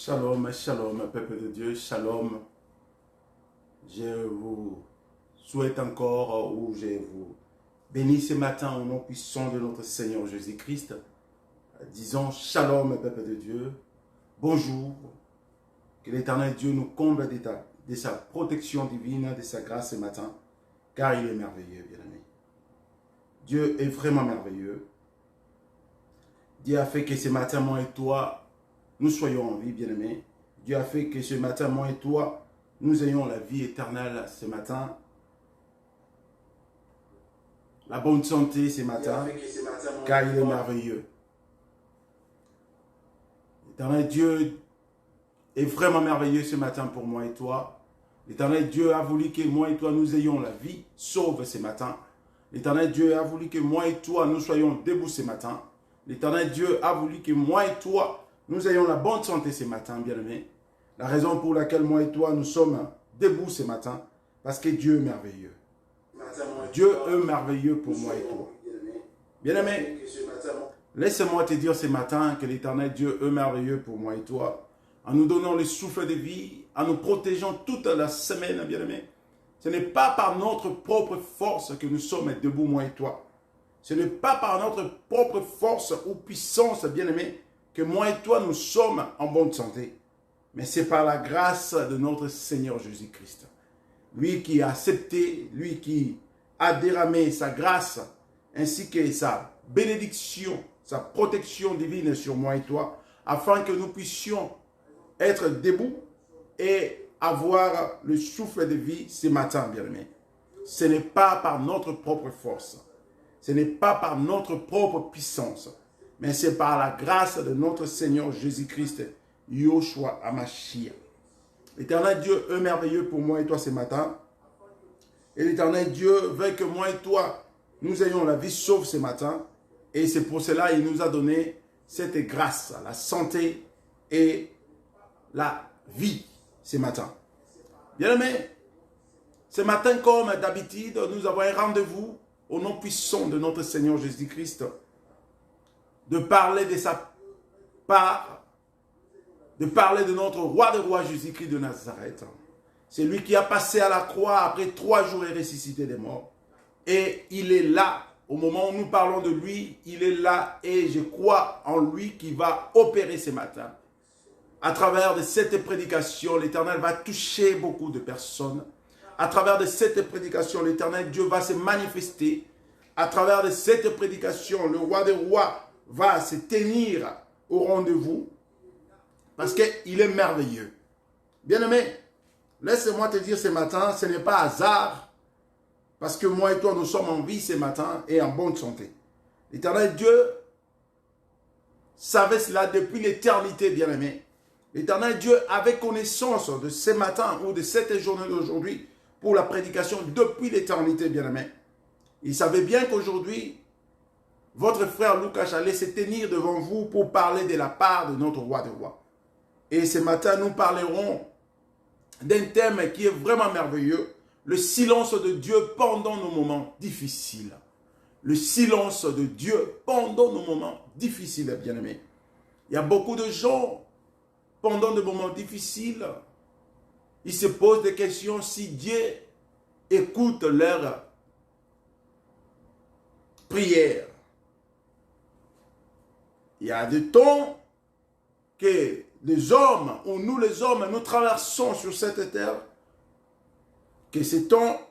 Shalom, shalom, peuple de Dieu, shalom. Je vous souhaite encore, ou je vous bénis ce matin au nom puissant de notre Seigneur Jésus-Christ. Disons shalom, peuple de Dieu. Bonjour. Que l'Éternel Dieu nous comble de sa protection divine, de sa grâce ce matin, car il est merveilleux, bien-aimé. Dieu est vraiment merveilleux. Dieu a fait que ce matin, moi et toi, nous soyons en vie, bien-aimés. Dieu a fait que ce matin, moi et toi, nous ayons la vie éternelle ce matin. La bonne santé ce matin, car il est merveilleux. L'éternel Dieu est vraiment merveilleux ce matin pour moi et toi. L'éternel Dieu a voulu que moi et toi, nous ayons la vie sauve ce matin. L'éternel Dieu a voulu que moi et toi, nous soyons debout ce matin. L'éternel Dieu a voulu que moi et toi, nous ayons la bonne santé ce matin, bien-aimés. La raison pour laquelle moi et toi, nous sommes debout ce matin, parce que Dieu est merveilleux. Dieu est merveilleux pour moi et toi. Bien-aimé, laisse-moi te dire ce matin que l'Éternel Dieu est merveilleux pour moi et toi, en nous donnant le souffle de vie, en nous protégeant toute la semaine, bien-aimé. Ce n'est pas par notre propre force que nous sommes debout, moi et toi. Ce n'est pas par notre propre force ou puissance, bien-aimé, que moi et toi, nous sommes en bonne santé. Mais c'est par la grâce de notre Seigneur Jésus-Christ. Lui qui a accepté, lui qui a déramé sa grâce, ainsi que sa bénédiction, sa protection divine sur moi et toi, afin que nous puissions être debout et avoir le souffle de vie ce matin, bien-aimé. Ce n'est pas par notre propre force. Ce n'est pas par notre propre puissance, mais c'est par la grâce de notre Seigneur Jésus-Christ, Yoshua Hamashiach. L'Éternel Dieu est merveilleux pour moi et toi ce matin. Et l'Éternel Dieu veut que moi et toi, nous ayons la vie sauve ce matin. Et c'est pour cela qu'il nous a donné cette grâce, la santé et la vie ce matin. Bien-aimés, ce matin, comme d'habitude, nous avons un rendez-vous au nom puissant de notre Seigneur Jésus-Christ, de parler de sa part, de parler de notre roi de rois Jésus-Christ de Nazareth. C'est lui qui a passé à la croix après 3 jours et ressuscité des morts. Et il est là, au moment où nous parlons de lui, il est là et je crois en lui qui va opérer ce matin. À travers de cette prédication, l'Éternel va toucher beaucoup de personnes. À travers de cette prédication, l'Éternel Dieu va se manifester. À travers de cette prédication, le roi des rois va se tenir au rendez-vous parce qu'il est merveilleux. Bien-aimé, laisse-moi te dire ce matin, ce n'est pas hasard parce que moi et toi, nous sommes en vie ce matin et en bonne santé. L'Éternel Dieu savait cela depuis l'éternité, bien-aimé. L'Éternel Dieu avait connaissance de ce matin ou de cette journée d'aujourd'hui pour la prédication depuis l'éternité, bien-aimé. Il savait bien qu'aujourd'hui, votre frère Lucas allait se tenir devant vous pour parler de la part de notre roi des rois. Et ce matin, nous parlerons d'un thème qui est vraiment merveilleux, le silence de Dieu pendant nos moments difficiles. Le silence de Dieu pendant nos moments difficiles, bien-aimés. Il y a beaucoup de gens, pendant des moments difficiles, ils se posent des questions si Dieu écoute leurs prières. Il y a des temps que les hommes, ou nous les hommes, nous traversons sur cette terre, que ces temps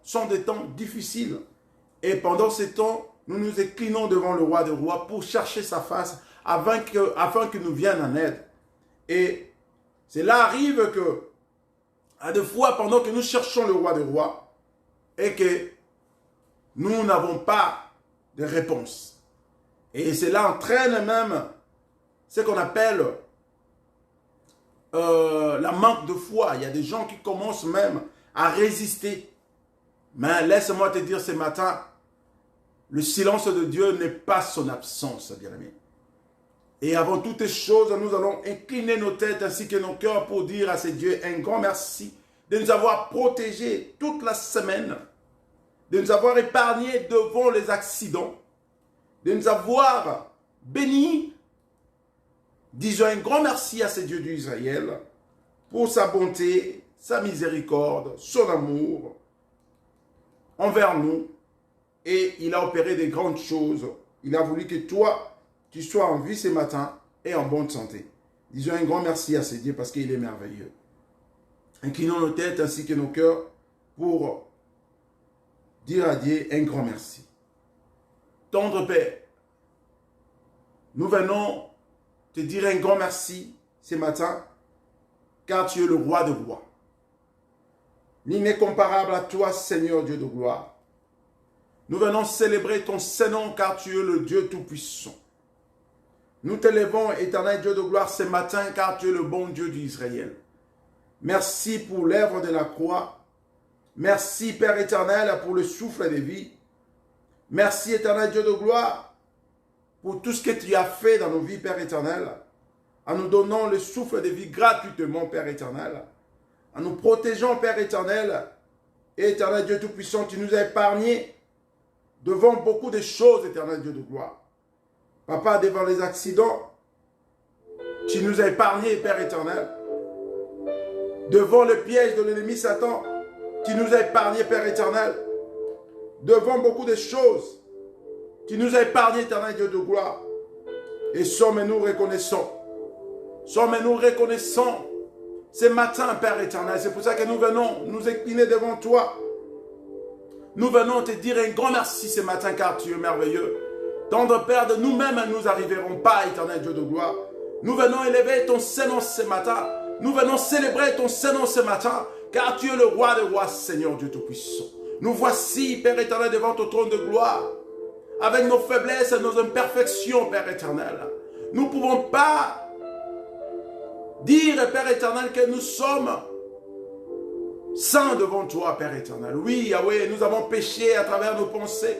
sont des temps difficiles. Et pendant ces temps, nous nous inclinons devant le roi des rois pour chercher sa face afin qu'il nous vienne en aide. Et cela arrive que, à des fois, pendant que nous cherchons le roi des rois, et que nous n'avons pas de réponse. Et cela entraîne même ce qu'on appelle la manque de foi. Il y a des gens qui commencent même à résister. Mais laisse-moi te dire ce matin, le silence de Dieu n'est pas son absence, bien-aimé. Et avant toutes choses, nous allons incliner nos têtes ainsi que nos cœurs pour dire à ce Dieu un grand merci de nous avoir protégés toute la semaine, de nous avoir épargnés devant les accidents, de nous avoir bénis Disons un grand merci à ce Dieu d'Israël pour sa bonté, sa miséricorde, son amour envers nous. Et il a opéré des grandes choses. Il a voulu que toi, tu sois en vie ce matin et en bonne santé. Disons un grand merci à ce Dieu parce qu'il est merveilleux. Inclinons nos têtes ainsi que nos cœurs pour dire à Dieu un grand merci. Tendre Père, nous venons te dire un grand merci ce matin, car tu es le roi de rois. L'incomparable à toi, Seigneur Dieu de gloire. Nous venons célébrer ton Saint-Nom, car tu es le Dieu Tout-Puissant. Nous t'élèvons, éternel Dieu de gloire, ce matin, car tu es le bon Dieu d'Israël. Merci pour l'œuvre de la croix. Merci, Père éternel, pour le souffle de vie. Merci, éternel Dieu de gloire, pour tout ce que tu as fait dans nos vies, Père éternel, en nous donnant le souffle de vie gratuitement, Père éternel, en nous protégeant, Père éternel, et éternel Dieu Tout-Puissant, tu nous as épargnés devant beaucoup de choses, éternel Dieu de gloire. Papa, devant les accidents, tu nous as épargnés, Père éternel. Devant le piège de l'ennemi Satan, tu nous as épargnés, Père éternel. Devant beaucoup de choses, tu nous as épargnés, éternel Dieu de gloire. Et sommes-nous reconnaissants. Sommes-nous reconnaissants ce matin, Père éternel. C'est pour ça que nous venons nous incliner devant toi. Nous venons te dire un grand merci ce matin, car tu es merveilleux. Tendre Père, de nous-mêmes, nous n'arriverons pas, éternel Dieu de gloire. Nous venons élever ton Saint-Nom ce matin. Nous venons célébrer ton Saint-Nom ce matin, car tu es le roi des rois, Seigneur Dieu Tout-Puissant. Nous voici, Père éternel, devant ton trône de gloire, avec nos faiblesses et nos imperfections, Père éternel. Nous ne pouvons pas dire, Père éternel, que nous sommes saints devant toi, Père éternel. Oui, Yahweh, nous avons péché à travers nos pensées,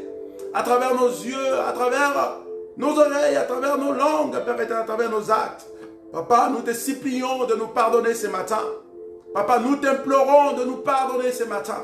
à travers nos yeux, à travers nos oreilles, à travers nos langues, Père éternel, à travers nos actes. Papa, nous te supplions de nous pardonner ce matin. Papa, nous t'implorons de nous pardonner ce matin.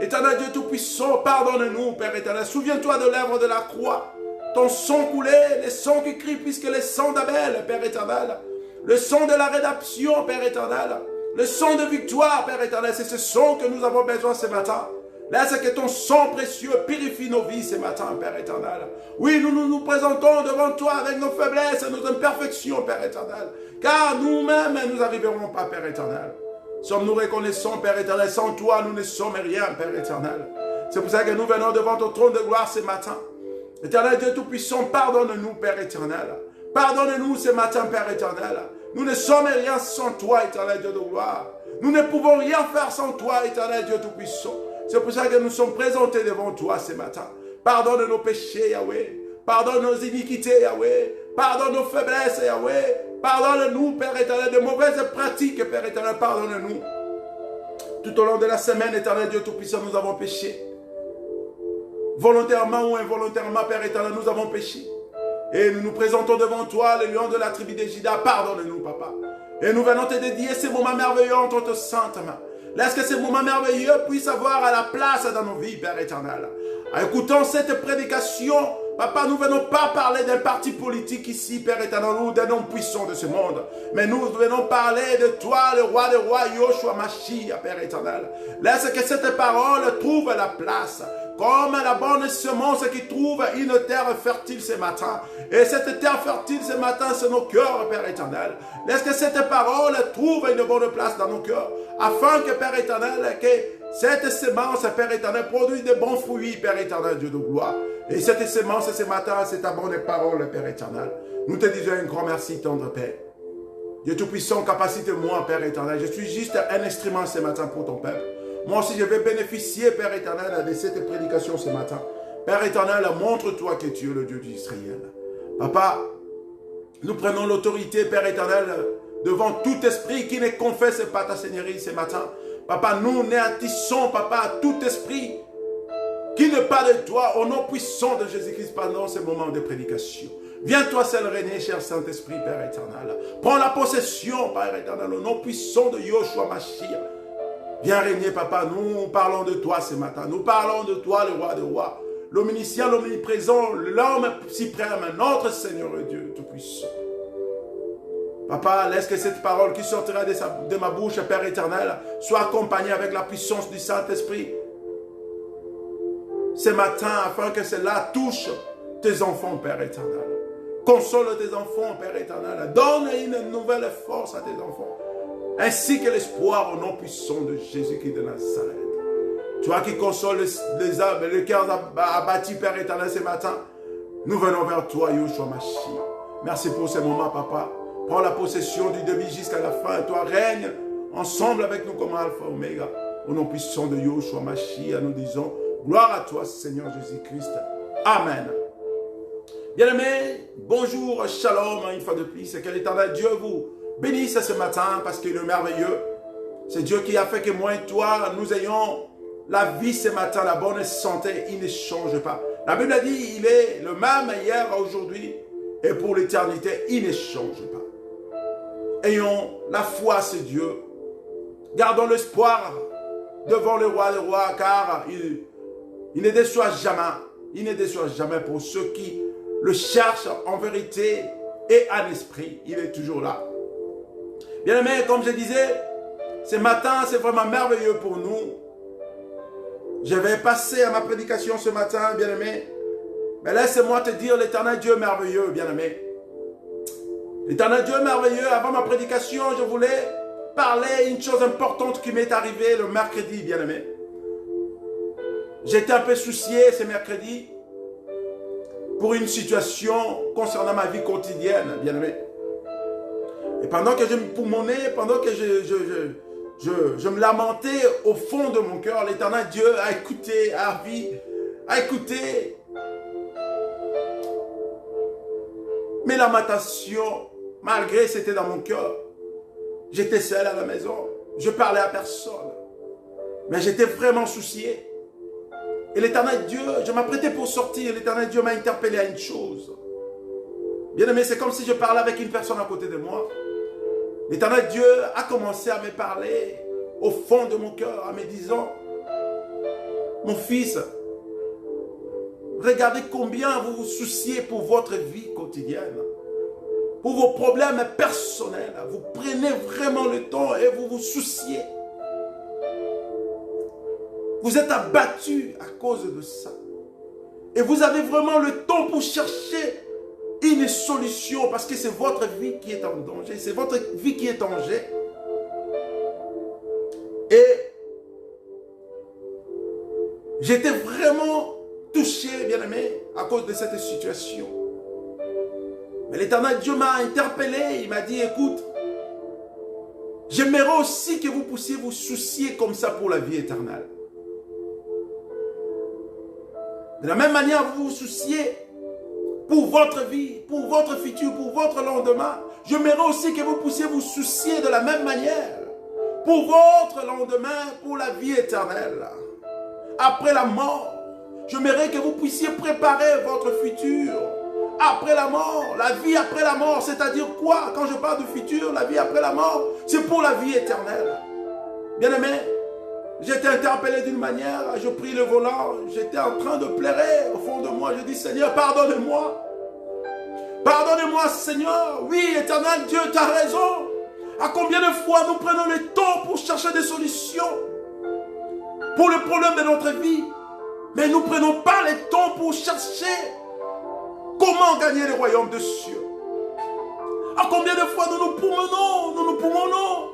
Éternel Dieu Tout-Puissant, pardonne-nous, Père éternel. Souviens-toi de l'œuvre de la croix. Ton sang coulé, le sang qui crie plus que le sang d'Abel, Père éternel. Le sang de la rédemption, Père éternel. Le sang de victoire, Père éternel. C'est ce sang que nous avons besoin ce matin. Laisse que ton sang précieux purifie nos vies ce matin, Père éternel. Oui, nous présentons devant toi avec nos faiblesses et nos imperfections, Père éternel. Car nous-mêmes, nous n'arriverons pas, Père éternel. Sommes-nous reconnaissants, Père éternel. Sans toi, nous ne sommes rien, Père éternel. C'est pour ça que nous venons devant ton trône de gloire ce matin. Éternel Dieu Tout-Puissant, pardonne-nous, Père éternel. Pardonne-nous ce matin, Père éternel. Nous ne sommes rien sans toi, éternel Dieu de gloire. Nous ne pouvons rien faire sans toi, éternel Dieu Tout-Puissant. C'est pour ça que nous sommes présentés devant toi ce matin. Pardonne nos péchés, Yahweh. Pardonne nos iniquités, Yahweh. Pardonne nos faiblesses, Yahweh. Pardonne-nous, Père éternel, de mauvaises pratiques, Père éternel, pardonne-nous. Tout au long de la semaine, éternel Dieu Tout-Puissant, nous avons péché. Volontairement ou involontairement, Père éternel, nous avons péché. Et nous nous présentons devant toi, le lion de la tribu de Juda. Pardonne-nous, Papa. Et nous venons te dédier ces moments merveilleux entre tes saintes mains. Laisse que ces moments merveilleux puissent avoir à la place dans nos vies, Père éternel. En écoutant cette prédication, Papa, nous ne venons pas parler d'un parti politique ici, Père éternel, ou d'un homme puissant de ce monde. Mais nous venons parler de toi, le roi des rois, Yoshua Mashiach, Père éternel. Laisse que cette parole trouve la place. Comme la bonne semence qui trouve une terre fertile ce matin. Et cette terre fertile ce matin, c'est nos cœurs, Père éternel. Laisse que cette parole trouve une bonne place dans nos cœurs. Afin que, Père éternel, que cette semence, Père éternel, produise de bons fruits, Père éternel, Dieu de gloire. Et cette semence ce matin, c'est ta bonne parole, Père éternel. Nous te disons un grand merci, tendre Père. Dieu Tout-Puissant, capacite-moi, Père éternel. Je suis juste un instrument ce matin pour ton peuple. Moi aussi, je vais bénéficier, Père éternel, de cette prédication ce matin. Père éternel, montre-toi que tu es le Dieu d'Israël. Papa, nous prenons l'autorité, Père éternel, devant tout esprit qui ne confesse pas ta Seigneurie ce matin. Papa, nous néantissons, Papa, tout esprit qui ne parle de toi au nom puissant de Jésus-Christ pendant ce moment de prédication. Viens toi seul régner, cher Saint-Esprit, Père éternel. Prends la possession, Père éternel, au nom puissant de Yoshua Mashiach. Viens régner, Papa, nous parlons de toi ce matin. Nous parlons de toi, le roi des rois. L'omniscient, l'omniprésent, l'homme suprême, notre Seigneur Dieu Tout-Puissant. Papa, laisse que cette parole qui sortira de ma bouche, Père éternel, soit accompagnée avec la puissance du Saint-Esprit. Ce matin, afin que cela touche tes enfants, Père éternel. Console tes enfants, Père éternel. Donne une nouvelle force à tes enfants. Ainsi que l'espoir au nom puissant de Jésus-Christ de Nazareth. Toi qui consoles les âmes et les cœurs abattus, Père éternel, ce matin, nous venons vers toi, Yoshua Mashiach. Merci pour ce moment, Papa. Prends la possession du début jusqu'à la fin. Et toi, règne ensemble avec nous comme Alpha Oméga. Au nom puissant de Yoshua Mashiach, nous disons gloire à toi, Seigneur Jésus-Christ. Amen. Bien-aimés, bonjour, shalom, une fois de plus. Et que l'Éternel Dieu vous bénisse ce matin parce qu'il est merveilleux. C'est Dieu qui a fait que moi et toi, nous ayons la vie ce matin, la bonne santé. Il ne change pas. La Bible a dit, il est le même hier, aujourd'hui et pour l'éternité. Il ne change pas. Ayons la foi, c'est Dieu. Gardons l'espoir devant le roi des rois, car il ne déçoit jamais. Il ne déçoit jamais pour ceux qui le cherchent en vérité et en esprit. Il est toujours là. Bien aimé, comme je disais, ce matin, c'est vraiment merveilleux pour nous. Je vais passer à ma prédication ce matin, bien aimé. Mais laisse-moi te dire, l'Éternel Dieu est merveilleux, bien aimé. L'Éternel Dieu est merveilleux. Avant ma prédication, je voulais parler une chose importante qui m'est arrivée le mercredi, bien aimé. J'étais un peu soucié ce mercredi pour une situation concernant ma vie quotidienne, bien aimé. Et pendant que je me poumonnais, pendant que je me lamentais au fond de mon cœur, l'Éternel Dieu a écouté, a écouté mes lamentations, malgré c'était dans mon cœur. J'étais seul à la maison, je parlais à personne, mais j'étais vraiment soucié. Et l'Éternel Dieu, je m'apprêtais pour sortir, l'Éternel Dieu m'a interpellé à une chose. Bien aimé, c'est comme si je parlais avec une personne à côté de moi. L'Éternel Dieu a commencé à me parler au fond de mon cœur, en me disant, mon fils, regardez combien vous vous souciez pour votre vie quotidienne, pour vos problèmes personnels. Vous prenez vraiment le temps et vous vous souciez. Vous êtes abattu à cause de ça. Et vous avez vraiment le temps pour chercher une solution parce que c'est votre vie qui est en danger. C'est votre vie qui est en danger. Et j'étais vraiment touché, bien aimé, à cause de cette situation. Mais l'Éternel Dieu m'a interpellé. Il m'a dit, écoute, j'aimerais aussi que vous puissiez vous soucier comme ça pour la vie éternelle. De la même manière, vous vous souciez pour votre vie, pour votre futur, pour votre lendemain. J'aimerais aussi que vous puissiez vous soucier de la même manière pour votre lendemain, pour la vie éternelle. Après la mort, j'aimerais que vous puissiez préparer votre futur. Après la mort, la vie après la mort, c'est-à-dire quoi? Quand je parle de futur, la vie après la mort, c'est pour la vie éternelle. Bien aimé, j'étais interpellé d'une manière, je pris le volant, j'étais en train de pleurer au fond de moi. Je dis, Seigneur, pardonnez-moi. Pardonnez-moi, Seigneur. Oui, éternel Dieu, tu as raison. À combien de fois nous prenons le temps pour chercher des solutions pour le problème de notre vie, mais nous ne prenons pas le temps pour chercher comment gagner le royaume des cieux. À combien de fois nous nous poumonnons,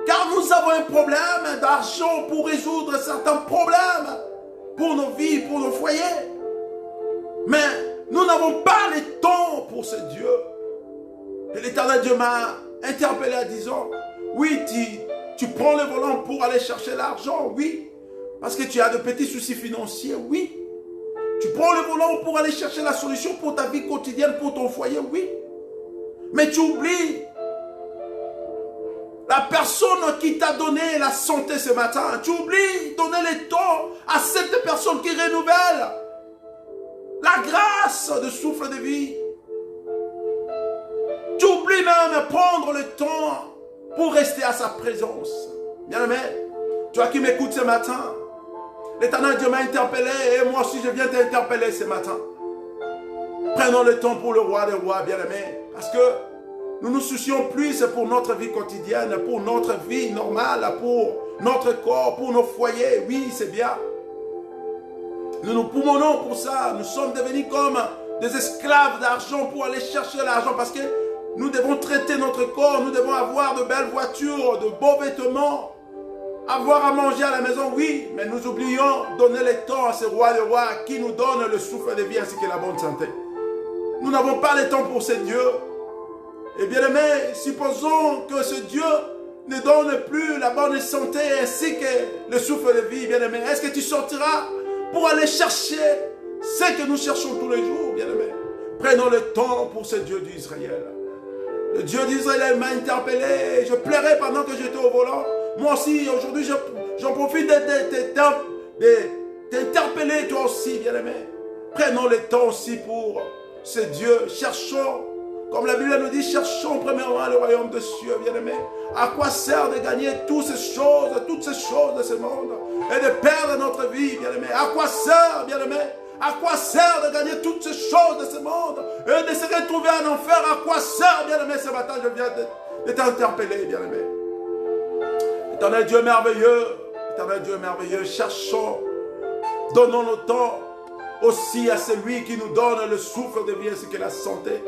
car nous avons un problème d'argent pour résoudre certains problèmes pour nos vies, pour nos foyers. Mais nous n'avons pas le temps pour ce Dieu. Et l'Éternel Dieu m'a interpellé en disant, oui, tu prends le volant pour aller chercher l'argent, oui. Parce que tu as de petits soucis financiers, oui. Tu prends le volant pour aller chercher la solution pour ta vie quotidienne, pour ton foyer, oui. Mais tu oublies la personne qui t'a donné la santé ce matin. Tu oublies de donner le temps à cette personne qui renouvelle la grâce de souffle de vie. Tu oublies même de prendre le temps pour rester à sa présence. Bien-aimé, toi qui m'écoutes ce matin, l'Éternel Dieu m'a interpellé et moi aussi je viens t'interpeller ce matin. Prenons le temps pour le roi des rois, bien-aimé, parce que Nous nous soucions plus pour notre vie quotidienne, pour notre vie normale, pour notre corps, pour nos foyers. Oui, c'est bien. Nous nous poumonons pour ça. Nous sommes devenus comme des esclaves d'argent pour aller chercher l'argent parce que nous devons traiter notre corps, nous devons avoir de belles voitures, de beaux vêtements, avoir à manger à la maison, oui, mais nous oublions de donner le temps à ce roi de rois qui nous donne le souffle de vie ainsi que la bonne santé. Nous n'avons pas le temps pour ce Dieu. Et bien aimé, supposons que ce Dieu ne donne plus la bonne santé ainsi que le souffle de vie, bien aimé. Est-ce que tu sortiras pour aller chercher ce que nous cherchons tous les jours, bien aimé? Prenons le temps pour ce Dieu d'Israël. Le Dieu d'Israël m'a interpellé. Je pleurais pendant que j'étais au volant. Moi aussi, aujourd'hui, j'en profite de t'interpeller, toi aussi, bien aimé. Prenons le temps aussi pour ce Dieu. Cherchons, comme la Bible nous dit, cherchons premièrement le royaume des cieux, bien aimé. À quoi sert de gagner toutes ces choses de ce monde et de perdre notre vie, bien aimé? À quoi sert, bien aimé? À quoi sert de gagner toutes ces choses de ce monde et de se retrouver en enfer? À quoi sert, bien aimé? Ce matin, je viens de t'interpeller, bien aimé. Éternel Dieu merveilleux, cherchons, donnons le temps aussi à celui qui nous donne le souffle de vie ainsi que la santé,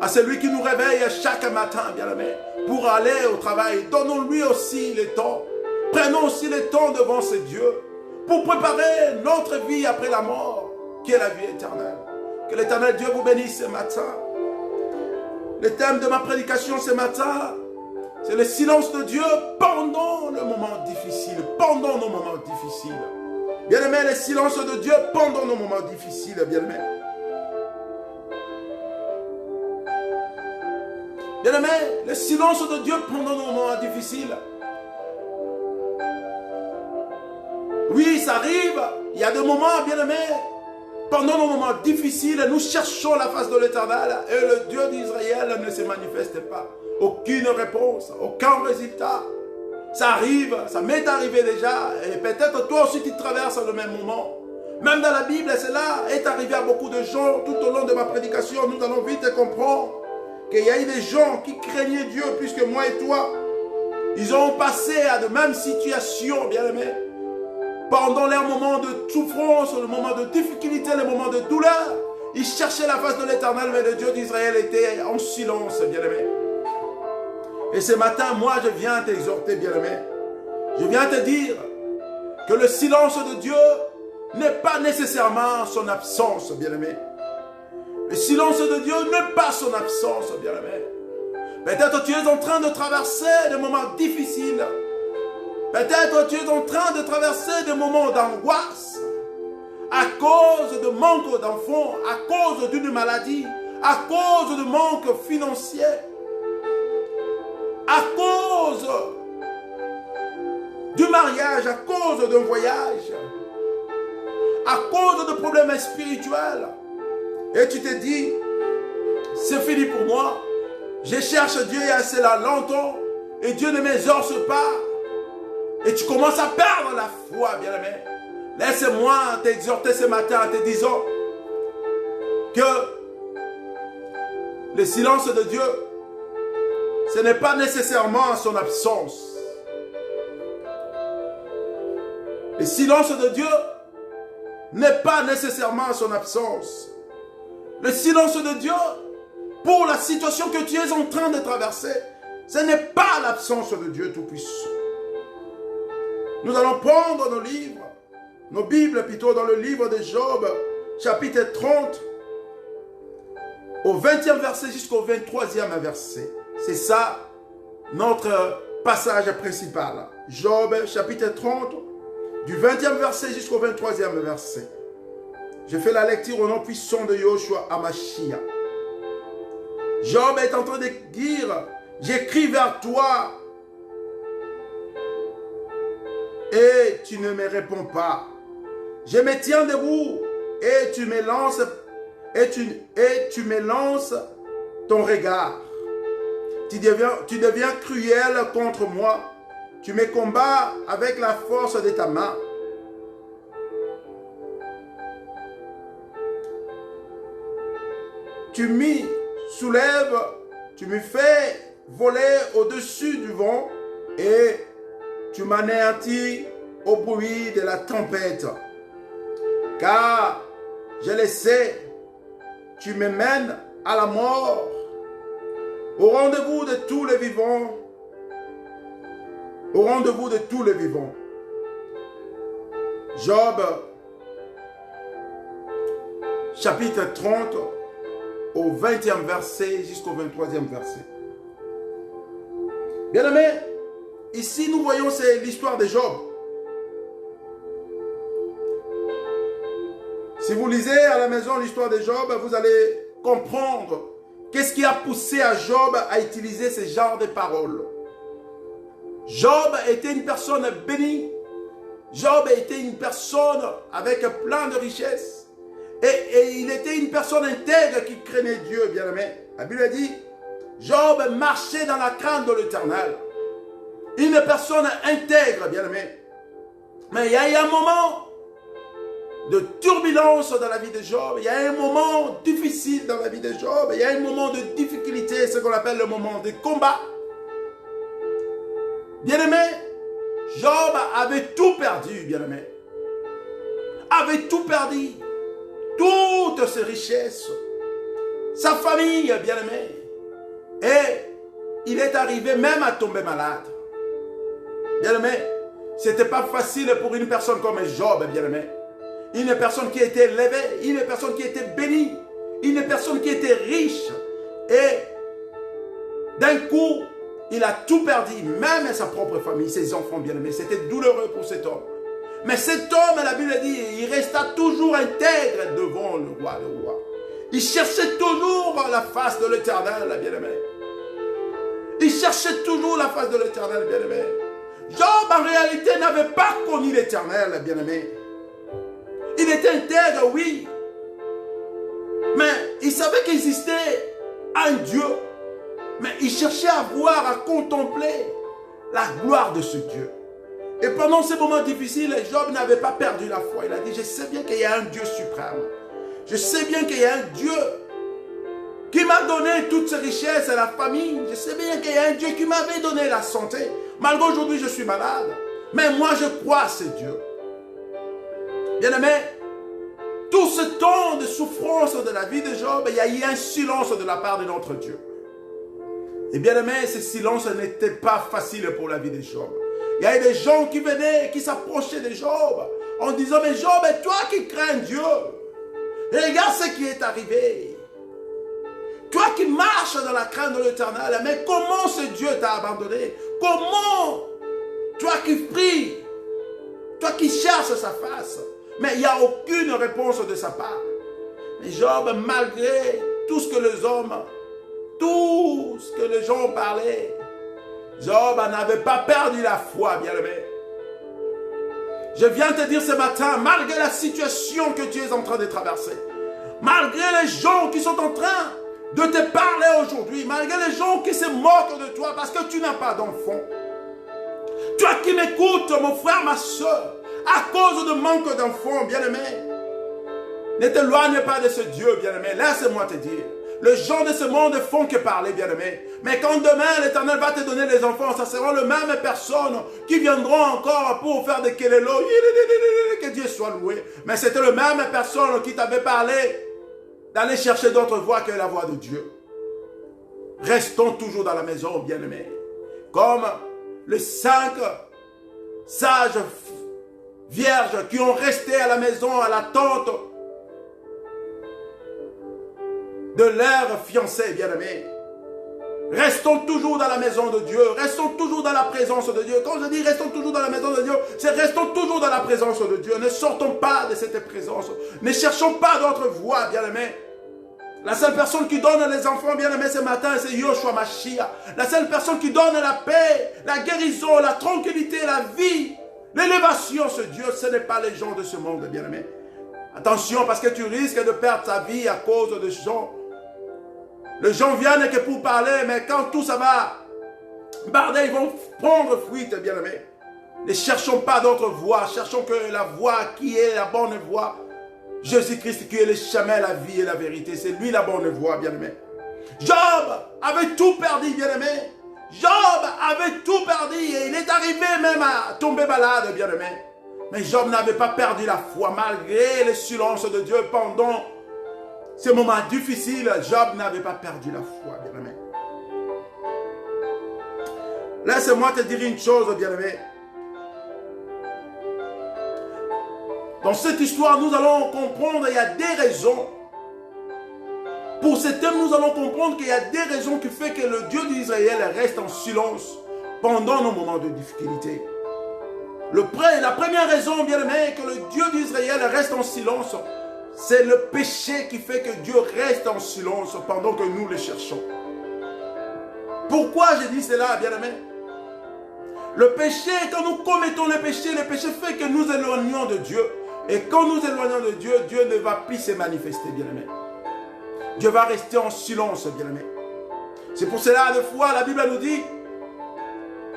à celui qui nous réveille chaque matin, bien aimé, pour aller au travail. Donnons-lui aussi le temps. Prenons aussi le temps devant ce Dieu pour préparer notre vie après la mort, qui est la vie éternelle. Que l'Éternel Dieu vous bénisse ce matin. Le thème de ma prédication ce matin, c'est le silence de Dieu pendant le moment difficile, pendant nos moments difficiles. Bien-aimé, le silence de Dieu pendant nos moments difficiles, bien-aimé. Bien-aimé, le silence de Dieu pendant nos moments difficiles. Oui, ça arrive. Il y a des moments, bien-aimé, pendant nos moments difficiles, nous cherchons la face de l'Éternel et le Dieu d'Israël ne se manifeste pas. Aucune réponse, aucun résultat. Ça arrive, ça m'est arrivé déjà et peut-être toi aussi tu traverses le même moment. Même dans la Bible, cela est arrivé à beaucoup de gens tout au long de ma prédication. Nous allons vite comprendre qu'il y a eu des gens qui craignaient Dieu plus que moi et toi. Ils ont passé à de mêmes situations, bien aimés. Pendant leurs moments de souffrance, les moments de difficulté, les moments de douleur, ils cherchaient la face de l'Éternel, mais le Dieu d'Israël était en silence, bien-aimé. Et ce matin, moi, je viens t'exhorter, bien-aimé. Je viens te dire que le silence de Dieu n'est pas nécessairement son absence, bien-aimé. Le silence de Dieu n'est pas son absence, bien-aimé. Peut-être tu es en train de traverser des moments difficiles. Peut-être tu es en train de traverser des moments d'angoisse à cause de manque d'enfants, à cause d'une maladie, à cause de manque financier, à cause du mariage, à cause d'un voyage, à cause de problèmes spirituels. Et tu te dis, c'est fini pour moi. Je cherche Dieu il y a cela longtemps et Dieu ne m'exauce pas. Et tu commences à perdre la foi, bien-aimé. Laisse-moi t'exhorter ce matin en te disant que le silence de Dieu, ce n'est pas nécessairement son absence. Le silence de Dieu n'est pas nécessairement son absence. Le silence de Dieu, pour la situation que tu es en train de traverser, ce n'est pas l'absence de Dieu Tout-Puissant. Nous allons prendre nos livres, nos Bibles plutôt, dans le livre de Job, chapitre 30, au 20e verset jusqu'au 23e verset. C'est ça notre passage principal. Job, chapitre 30, du 20e verset jusqu'au 23e verset. Je fais la lecture au nom puissant de Yoshua Hamashiach. Job est en train de dire, j'écris vers toi, et tu ne me réponds pas. Je me tiens debout et tu me lances ton regard. Tu deviens cruel contre moi. Tu me combats avec la force de ta main. Tu Tu me fais voler au-dessus du vent et tu m'anéantis au bruit de la tempête. Car je le sais, tu me mènes à la mort, au rendez-vous de tous les vivants, au rendez-vous de tous les vivants. Job, chapitre 30, au 20e verset jusqu'au 23e verset. Bien-aimés, ici nous voyons c'est l'histoire de Job. Si vous lisez à la maison l'histoire de Job, vous allez comprendre qu'est-ce qui a poussé à Job à utiliser ce genre de paroles. Job était une personne bénie. Job était une personne avec plein de richesses. Et il était une personne intègre qui craignait Dieu, bien-aimé. La Bible dit, Job marchait dans la crainte de l'Éternel. Une personne intègre, bien-aimé. Mais il y a eu un moment de turbulence dans la vie de Job. Il y a un moment difficile dans la vie de Job. Il y a un moment de difficulté, ce qu'on appelle le moment de combat. Bien-aimé, Job avait tout perdu, bien-aimé. Avait tout perdu. Toutes ses richesses. Sa famille, bien-aimé. Et il est arrivé même à tomber malade. Bien-aimé, ce n'était pas facile pour une personne comme Job, bien-aimé. Une personne qui était élevée, une personne qui était bénie, une personne qui était riche. Et d'un coup, il a tout perdu, même sa propre famille, ses enfants bien-aimés. C'était douloureux pour cet homme. Mais cet homme, la Bible dit, il resta toujours intègre devant le roi. Il cherchait toujours la face de l'Éternel, bien-aimé. Il cherchait toujours la face de l'Éternel, bien-aimé. Job, en réalité, n'avait pas connu l'Éternel, bien-aimé. Il était intègre, oui. Mais il savait qu'il existait un Dieu. Mais il cherchait à voir, à contempler la gloire de ce Dieu. Et pendant ces moments difficiles, Job n'avait pas perdu la foi. Il a dit, je sais bien qu'il y a un Dieu suprême. Je sais bien qu'il y a un Dieu qui m'a donné toutes ces richesses et la famille. Je sais bien qu'il y a un Dieu qui m'avait donné la santé. Malgré aujourd'hui, je suis malade. Mais moi, je crois à ce Dieu. Bien-aimé, tout ce temps de souffrance de la vie de Job, il y a eu un silence de la part de notre Dieu. Et bien-aimé, ce silence n'était pas facile pour la vie de Job. Il y a eu des gens qui venaient, qui s'approchaient de Job en disant, mais Job, toi qui crains Dieu, regarde ce qui est arrivé. Toi qui marches dans la crainte de l'Éternel, mais comment ce Dieu t'a abandonné? Comment? Toi qui pries, toi qui cherches sa face, mais il n'y a aucune réponse de sa part. Mais Job, malgré tout ce que les hommes, tout ce que les gens parlaient, Job n'avait pas perdu la foi, bien-aimé. Je viens te dire ce matin, malgré la situation que tu es en train de traverser, malgré les gens qui sont en train de te parler aujourd'hui, malgré les gens qui se moquent de toi parce que tu n'as pas d'enfant, toi qui m'écoutes, mon frère, ma soeur, à cause de manque d'enfants, bien-aimé, ne t'éloigne pas de ce Dieu, bien-aimé. Laisse-moi te dire. Les gens de ce monde font que parler, bien-aimé. Mais quand demain l'Éternel va te donner les enfants, ça seront les mêmes personnes qui viendront encore pour faire des kélélos. Que Dieu soit loué. Mais c'était les mêmes personnes qui t'avaient parlé d'aller chercher d'autres voies que la voix de Dieu. Restons toujours dans la maison, bien-aimé. Comme les 5 sages vierges qui ont resté à la maison à l'attente de leur fiancé, bien-aimé. Restons toujours dans la maison de Dieu. Restons toujours dans la présence de Dieu. Quand je dis restons toujours dans la maison de Dieu, c'est restons toujours dans la présence de Dieu. Ne sortons pas de cette présence. Ne cherchons pas d'autre voie, bien-aimé. La seule personne qui donne les enfants, bien-aimé, ce matin, c'est Yoshua Mashiach. La seule personne qui donne la paix, la guérison, la tranquillité, la vie, l'élévation, ce Dieu, ce n'est pas les gens de ce monde, bien-aimé. Attention, parce que tu risques de perdre ta vie à cause de gens. Les gens viennent que pour parler, mais quand tout ça va barder, ils vont prendre fuite, bien-aimé. Ne cherchons pas d'autre voie, cherchons que la voie qui est la bonne voie. Jésus-Christ qui est le chemin, la vie et la vérité. C'est lui la bonne voie, bien-aimé. Job avait tout perdu, bien-aimé. Job avait tout perdu et il est arrivé même à tomber malade, bien-aimé. Mais Job n'avait pas perdu la foi malgré le silence de Dieu pendant ces moments difficiles. Job n'avait pas perdu la foi, bien-aimé. Laisse-moi te dire une chose, bien-aimé. Dans cette histoire, nous allons comprendre qu'il y a des raisons. Pour ce thème, nous allons comprendre qu'il y a des raisons qui font que le Dieu d'Israël reste en silence pendant nos moments de difficulté. La première raison, bien aimé, que le Dieu d'Israël reste en silence, c'est le péché qui fait que Dieu reste en silence pendant que nous le cherchons. Pourquoi je dis cela, bien aimé? Le péché, quand nous commettons le péché fait que nous éloignons de Dieu. Et quand nous éloignons de Dieu, Dieu ne va plus se manifester, bien-aimé. Dieu va rester en silence, bien-aimé. C'est pour cela, des fois, la Bible nous dit,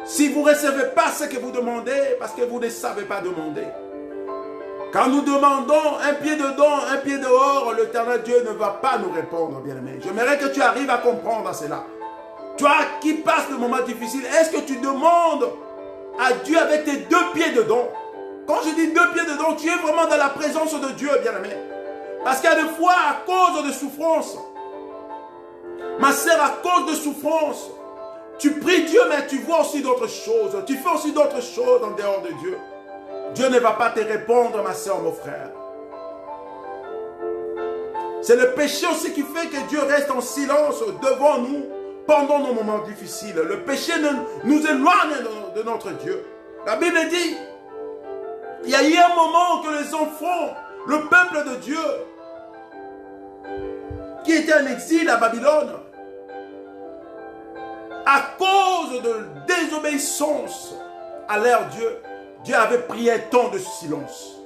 si vous ne recevez pas ce que vous demandez, parce que vous ne savez pas demander. Quand nous demandons un pied dedans, un pied dehors, l'Éternel Dieu ne va pas nous répondre, bien-aimé. J'aimerais que tu arrives à comprendre cela. Toi qui passes le moment difficile, est-ce que tu demandes à Dieu avec tes deux pieds dedans? Quand je dis deux pieds dedans, tu es vraiment dans la présence de Dieu, bien-aimé. Parce qu'il y a des fois, à cause de souffrance, ma sœur, à cause de souffrance, tu pries Dieu, mais tu vois aussi d'autres choses. Tu fais aussi d'autres choses en dehors de Dieu. Dieu ne va pas te répondre, ma sœur, mon frère. C'est le péché aussi qui fait que Dieu reste en silence devant nous pendant nos moments difficiles. Le péché nous éloigne de notre Dieu. La Bible dit, il y a eu un moment que les enfants, le peuple de Dieu, qui était en exil à Babylone, à cause de désobéissance à leur Dieu, Dieu avait pris un temps de silence.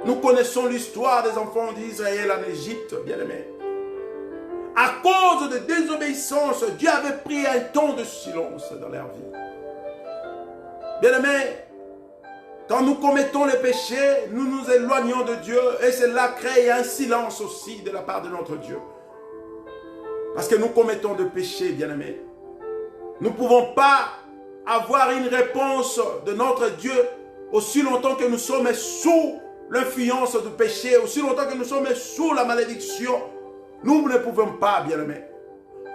Nous connaissons l'histoire des enfants d'Israël en Égypte, bien-aimés. À cause de désobéissance, Dieu avait pris un temps de silence dans leur vie. Bien-aimés, quand nous commettons les péchés, nous nous éloignons de Dieu et cela crée un silence aussi de la part de notre Dieu. Parce que nous commettons des péchés, bien-aimés. Nous ne pouvons pas avoir une réponse de notre Dieu aussi longtemps que nous sommes sous l'influence du péché, aussi longtemps que nous sommes sous la malédiction. Nous ne pouvons pas, bien-aimés.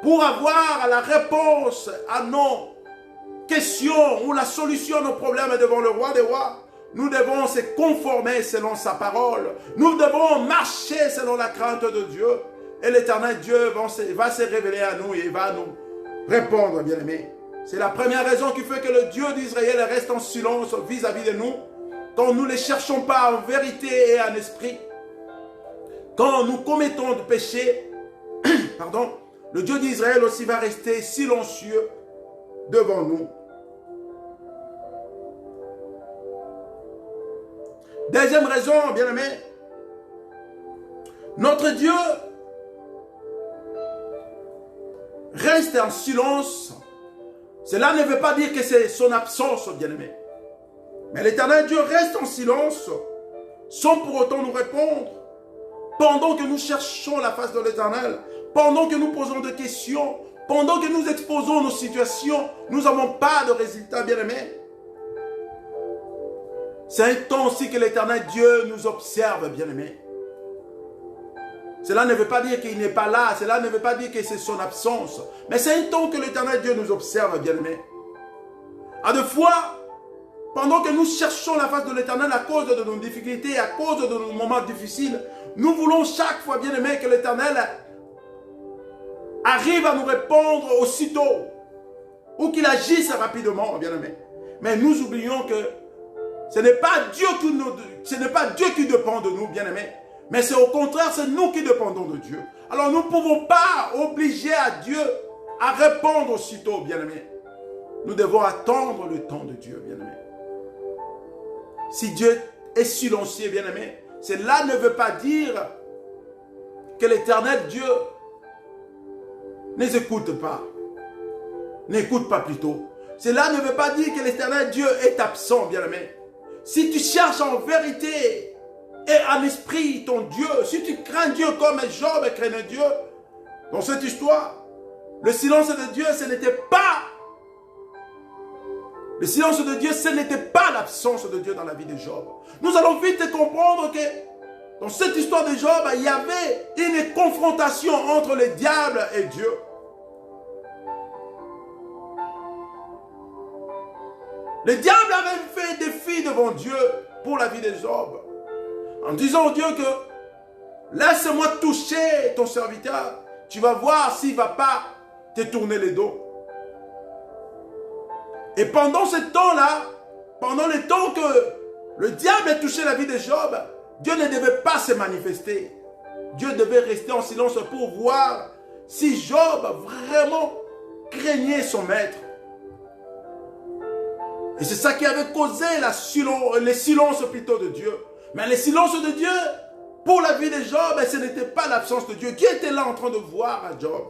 Pour avoir la réponse à nos questions ou la solution à nos problèmes devant le roi des rois, nous devons se conformer selon sa parole. Nous devons marcher selon la crainte de Dieu. Et l'Éternel Dieu va se révéler à nous et va nous répondre, bien-aimés. C'est la première raison qui fait que le Dieu d'Israël reste en silence vis-à-vis de nous. Quand nous ne les cherchons pas en vérité et en esprit. Quand nous commettons du péché, pardon, le Dieu d'Israël aussi va rester silencieux devant nous. Deuxième raison, bien-aimés, notre Dieu reste en silence. Cela ne veut pas dire que c'est son absence, bien-aimés. Mais l'Éternel Dieu reste en silence sans pour autant nous répondre. Pendant que nous cherchons la face de l'Éternel, pendant que nous posons des questions, pendant que nous exposons nos situations, nous n'avons pas de résultat, bien-aimés. C'est un temps aussi que l'Éternel Dieu nous observe, bien-aimés. Cela ne veut pas dire qu'il n'est pas là, cela ne veut pas dire que c'est son absence. Mais c'est un temps que l'Éternel Dieu nous observe, bien-aimés. À deux fois, pendant que nous cherchons la face de l'Éternel à cause de nos difficultés, à cause de nos moments difficiles, nous voulons chaque fois, bien-aimés, que l'Éternel arrive à nous répondre aussitôt, ou qu'il agisse rapidement, bien-aimés. Mais nous oublions que ce n'est pas Dieu qui dépend de nous, bien-aimés, mais c'est au contraire, c'est nous qui dépendons de Dieu. Alors nous ne pouvons pas obliger à Dieu à répondre aussitôt, bien-aimés. Nous devons attendre le temps de Dieu, bien-aimés. Si Dieu est silencieux, bien-aimés, cela ne veut pas dire que l'Éternel Dieu ne s'écoute pas. N'écoute pas plutôt. Cela ne veut pas dire que l'Éternel Dieu est absent, bien-aimé. Si tu cherches en vérité et en esprit ton Dieu, si tu crains Dieu comme Job craignait Dieu, dans cette histoire, le silence de Dieu, ce n'était pas... Le silence de Dieu, ce n'était pas l'absence de Dieu dans la vie de Job. Nous allons vite comprendre que dans cette histoire de Job, il y avait une confrontation entre le diable et Dieu. Le diable avait fait défi devant Dieu pour la vie de Job, en disant au Dieu que laisse-moi toucher ton serviteur, tu vas voir s'il ne va pas te tourner le dos. Et pendant ce temps-là, pendant le temps que le diable a touché la vie de Job, Dieu ne devait pas se manifester. Dieu devait rester en silence pour voir si Job vraiment craignait son maître. Et c'est ça qui avait causé le silence plutôt de Dieu. Mais le silence de Dieu, pour la vie de Job, ce n'était pas l'absence de Dieu. Qui était là en train de voir à Job?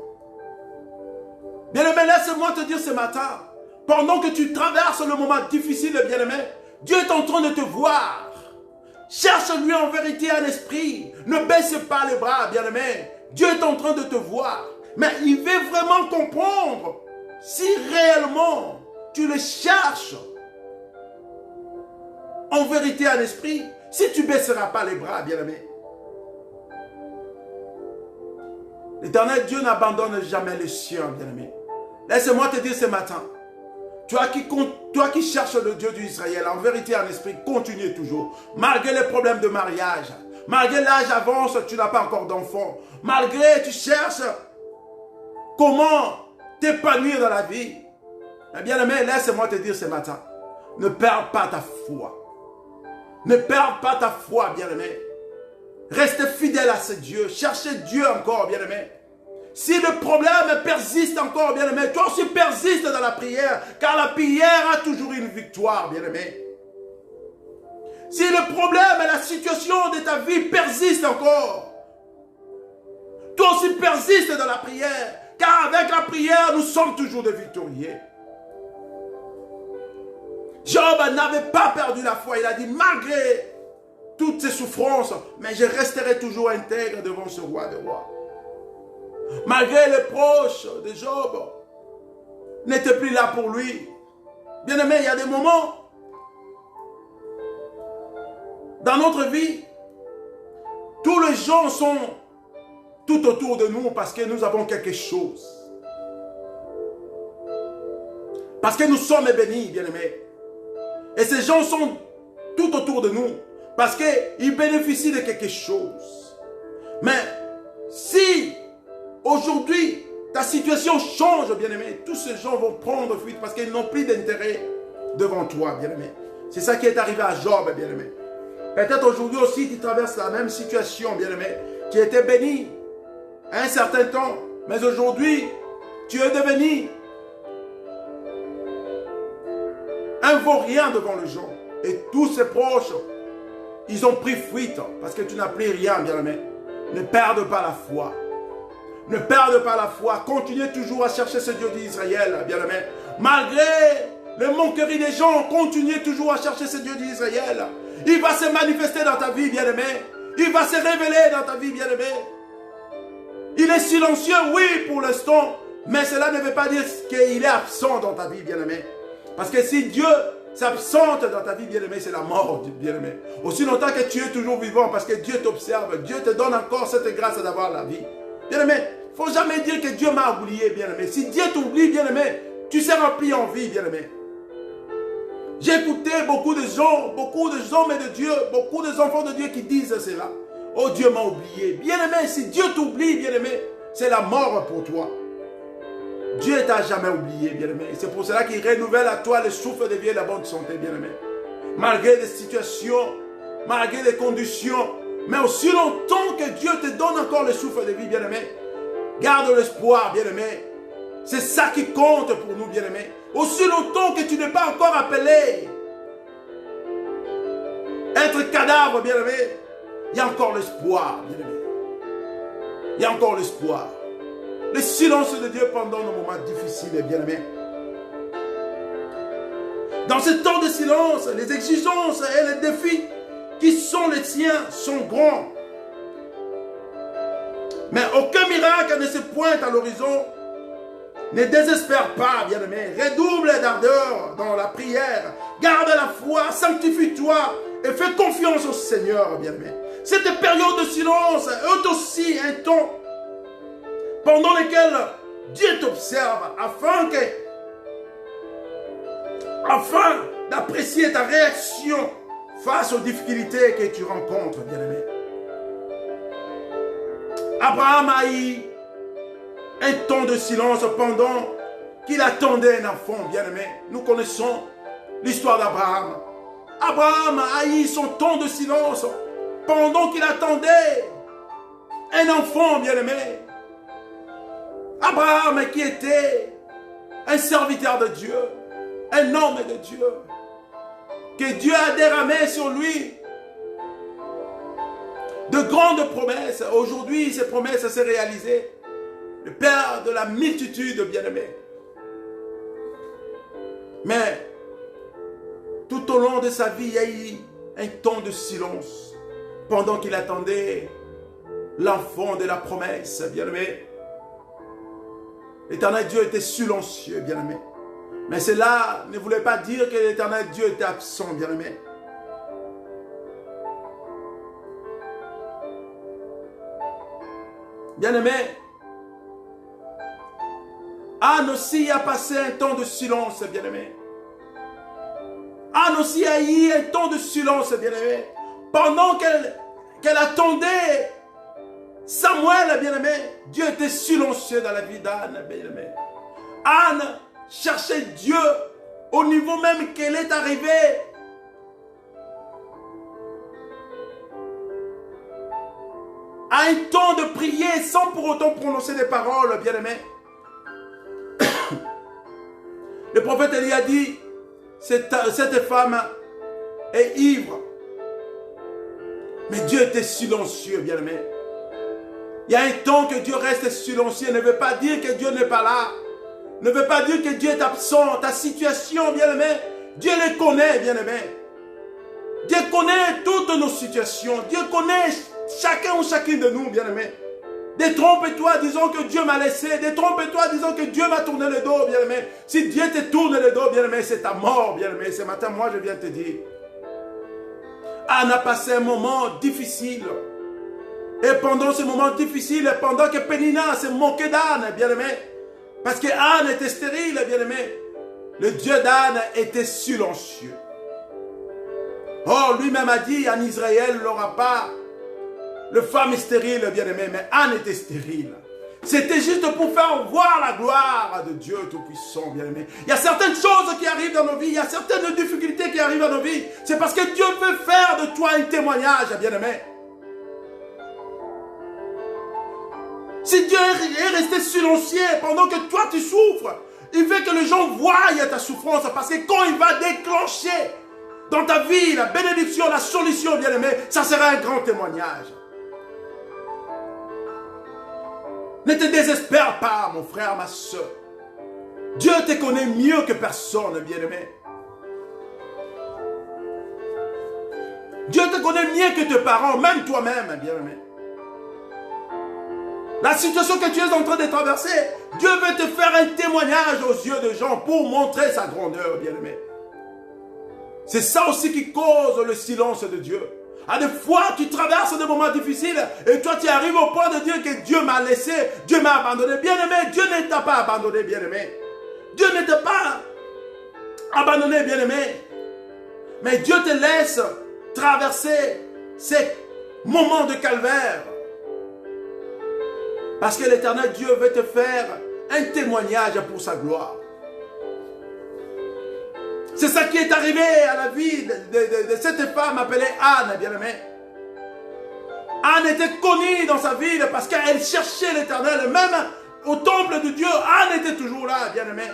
Bien-aimé, laisse-moi te dire ce matin, pendant que tu traverses le moment difficile, bien-aimé, Dieu est en train de te voir. Cherche-lui en vérité un esprit. Ne baisse pas les bras, bien-aimé. Dieu est en train de te voir. Mais il veut vraiment comprendre si réellement tu le cherches en vérité un esprit, si tu ne baisseras pas les bras, bien-aimé. L'Éternel Dieu n'abandonne jamais les siens, bien-aimé. Laisse-moi te dire ce matin, toi qui cherches le Dieu d'Israël, en vérité, en esprit, continue toujours. Malgré les problèmes de mariage, malgré l'âge avance, tu n'as pas encore d'enfant. Malgré, tu cherches comment t'épanouir dans la vie. Eh bien, aimé, laisse-moi te dire ce matin, ne perds pas ta foi. Ne perds pas ta foi, bien-aimé. Reste fidèle à ce Dieu. Cherchez Dieu encore, bien-aimé. Si le problème persiste encore, bien-aimé, toi aussi persiste dans la prière, car la prière a toujours une victoire, bien-aimé. Si le problème et la situation de ta vie persistent encore, toi aussi persiste dans la prière, car avec la prière, nous sommes toujours des victorieux. Job n'avait pas perdu la foi, il a dit, malgré toutes ces souffrances, mais je resterai toujours intègre devant ce roi des rois. Malgré les proches de Job n'étaient plus là pour lui. Bien aimé, il y a des moments dans notre vie, tous les gens sont tout autour de nous parce que nous avons quelque chose. Parce que nous sommes bénis, bien aimés. Et ces gens sont tout autour de nous parce qu'ils bénéficient de quelque chose. Mais si aujourd'hui, ta situation change, bien-aimé. Tous ces gens vont prendre fuite parce qu'ils n'ont plus d'intérêt devant toi, bien-aimé. C'est ça qui est arrivé à Job, bien-aimé. Peut-être aujourd'hui aussi, tu traverses la même situation, bien-aimé. Tu étais béni à un certain temps, mais aujourd'hui, tu es devenu un vaurien devant les gens. Et tous ses proches, ils ont pris fuite parce que tu n'as plus rien, bien-aimé. Ne perde pas la foi. Ne perde pas la foi. Continuez toujours à chercher ce Dieu d'Israël, bien-aimé. Malgré les moqueries des gens, continuez toujours à chercher ce Dieu d'Israël. Il va se manifester dans ta vie, bien-aimé. Il va se révéler dans ta vie, bien-aimé. Il est silencieux, oui, pour l'instant. Mais cela ne veut pas dire qu'il est absent dans ta vie, bien-aimé. Parce que si Dieu s'absente dans ta vie, bien-aimé, c'est la mort, bien-aimé. Aussi longtemps que tu es toujours vivant, parce que Dieu t'observe, Dieu te donne encore cette grâce d'avoir la vie. Bien-aimé, il ne faut jamais dire que Dieu m'a oublié, bien-aimé. Si Dieu t'oublie, bien-aimé, tu seras rempli en vie, bien-aimé. J'ai écouté beaucoup de gens, beaucoup de hommes de Dieu, beaucoup d'enfants de Dieu qui disent cela. Oh, Dieu m'a oublié. Bien-aimé, si Dieu t'oublie, bien-aimé, c'est la mort pour toi. Dieu ne t'a jamais oublié, bien-aimé. C'est pour cela qu'il renouvelle à toi le souffle de vie et la bonne santé, bien-aimé. Malgré les situations, malgré les conditions, mais aussi longtemps que Dieu te donne encore le souffle de vie, bien-aimé, garde l'espoir, bien-aimé. C'est ça qui compte pour nous, bien-aimé. Aussi longtemps que tu n'es pas encore appelé être cadavre, bien-aimé, il y a encore l'espoir, bien-aimé. Il y a encore l'espoir. Le silence de Dieu pendant nos moments difficiles, bien-aimé. Dans ce temps de silence, les exigences et les défis qui sont les siens sont grands. Mais aucun miracle ne se pointe à l'horizon. Ne désespère pas, bien-aimé. Redouble d'ardeur dans la prière. Garde la foi, sanctifie-toi et fais confiance au Seigneur, bien-aimé. Cette période de silence est aussi un temps pendant lequel Dieu t'observe afin d'apprécier ta réaction face aux difficultés que tu rencontres, bien-aimé. Abraham a eu un temps de silence pendant qu'il attendait un enfant, bien-aimé. Nous connaissons l'histoire d'Abraham. Abraham a eu son temps de silence pendant qu'il attendait un enfant, bien-aimé. Abraham qui était un serviteur de Dieu, un homme de Dieu, que Dieu a déramé sur lui de grandes promesses. Aujourd'hui, ces promesses s'est réalisées. Le Père de la multitude, bien-aimé. Mais, tout au long de sa vie, il y a eu un temps de silence pendant qu'il attendait l'enfant de la promesse, bien-aimé. L'Éternel Dieu était silencieux, bien-aimé. Mais cela ne voulait pas dire que l'Éternel Dieu était absent, bien-aimé. Bien-aimé, Anne aussi a passé un temps de silence, bien-aimé. Anne aussi a eu un temps de silence, bien-aimé. Pendant qu'elle attendait Samuel, bien-aimé, Dieu était silencieux dans la vie d'Anne, bien-aimé. Anne cherchait Dieu au niveau même qu'elle est arrivée. À un temps de prier sans pour autant prononcer des paroles, bien-aimé. Le prophète Élie a dit, cette femme est ivre. Mais Dieu était silencieux, bien-aimé. Il y a un temps que Dieu reste silencieux. Ne veut pas dire que Dieu n'est pas là. Ne veut pas dire que Dieu est absent. Ta situation, bien-aimé, Dieu les connaît, bien-aimé. Dieu connaît toutes nos situations. Dieu connaît chacun ou chacune de nous, bien-aimé. Détrompe-toi disant que Dieu m'a laissé. Détrompe-toi disant que Dieu m'a tourné le dos, bien-aimé. Si Dieu te tourne le dos, bien-aimé, c'est ta mort, bien-aimé. Ce matin, moi, je viens te dire. Anne a passé un moment difficile. Et pendant ce moment difficile, pendant que Pénina se moquait d'Anne, bien-aimé, parce que Anne était stérile, bien-aimé, le Dieu d'Anne était silencieux. Oh, lui-même a dit, en Israël, il n'aura pas le femme stérile, bien-aimé, mais Anne était stérile. C'était juste pour faire voir la gloire de Dieu Tout-Puissant, bien-aimé. Il y a certaines choses qui arrivent dans nos vies, il y a certaines difficultés qui arrivent dans nos vies. C'est parce que Dieu veut faire de toi un témoignage, bien-aimé. Si Dieu est resté silencieux pendant que toi tu souffres, il veut que les gens voient ta souffrance, parce que quand il va déclencher dans ta vie la bénédiction, la solution, bien-aimé, ça sera un grand témoignage. Ne te désespère pas, mon frère, ma soeur. Dieu te connaît mieux que personne, bien-aimé. Dieu te connaît mieux que tes parents, même toi-même, bien-aimé. La situation que tu es en train de traverser, Dieu veut te faire un témoignage aux yeux de gens pour montrer sa grandeur, bien-aimé. C'est ça aussi qui cause le silence de Dieu. À des fois, tu traverses des moments difficiles et toi, tu arrives au point de dire que Dieu m'a laissé, Dieu m'a abandonné. Bien-aimé, Dieu ne t'a pas abandonné, bien-aimé. Dieu ne t'a pas abandonné, bien-aimé. Mais Dieu te laisse traverser ces moments de calvaire. Parce que l'Éternel Dieu veut te faire un témoignage pour sa gloire. C'est ça qui est arrivé à la vie de cette femme appelée Anne, bien-aimée. Anne était connue dans sa ville parce qu'elle cherchait l'Éternel. Même au temple de Dieu, Anne était toujours là, bien-aimée.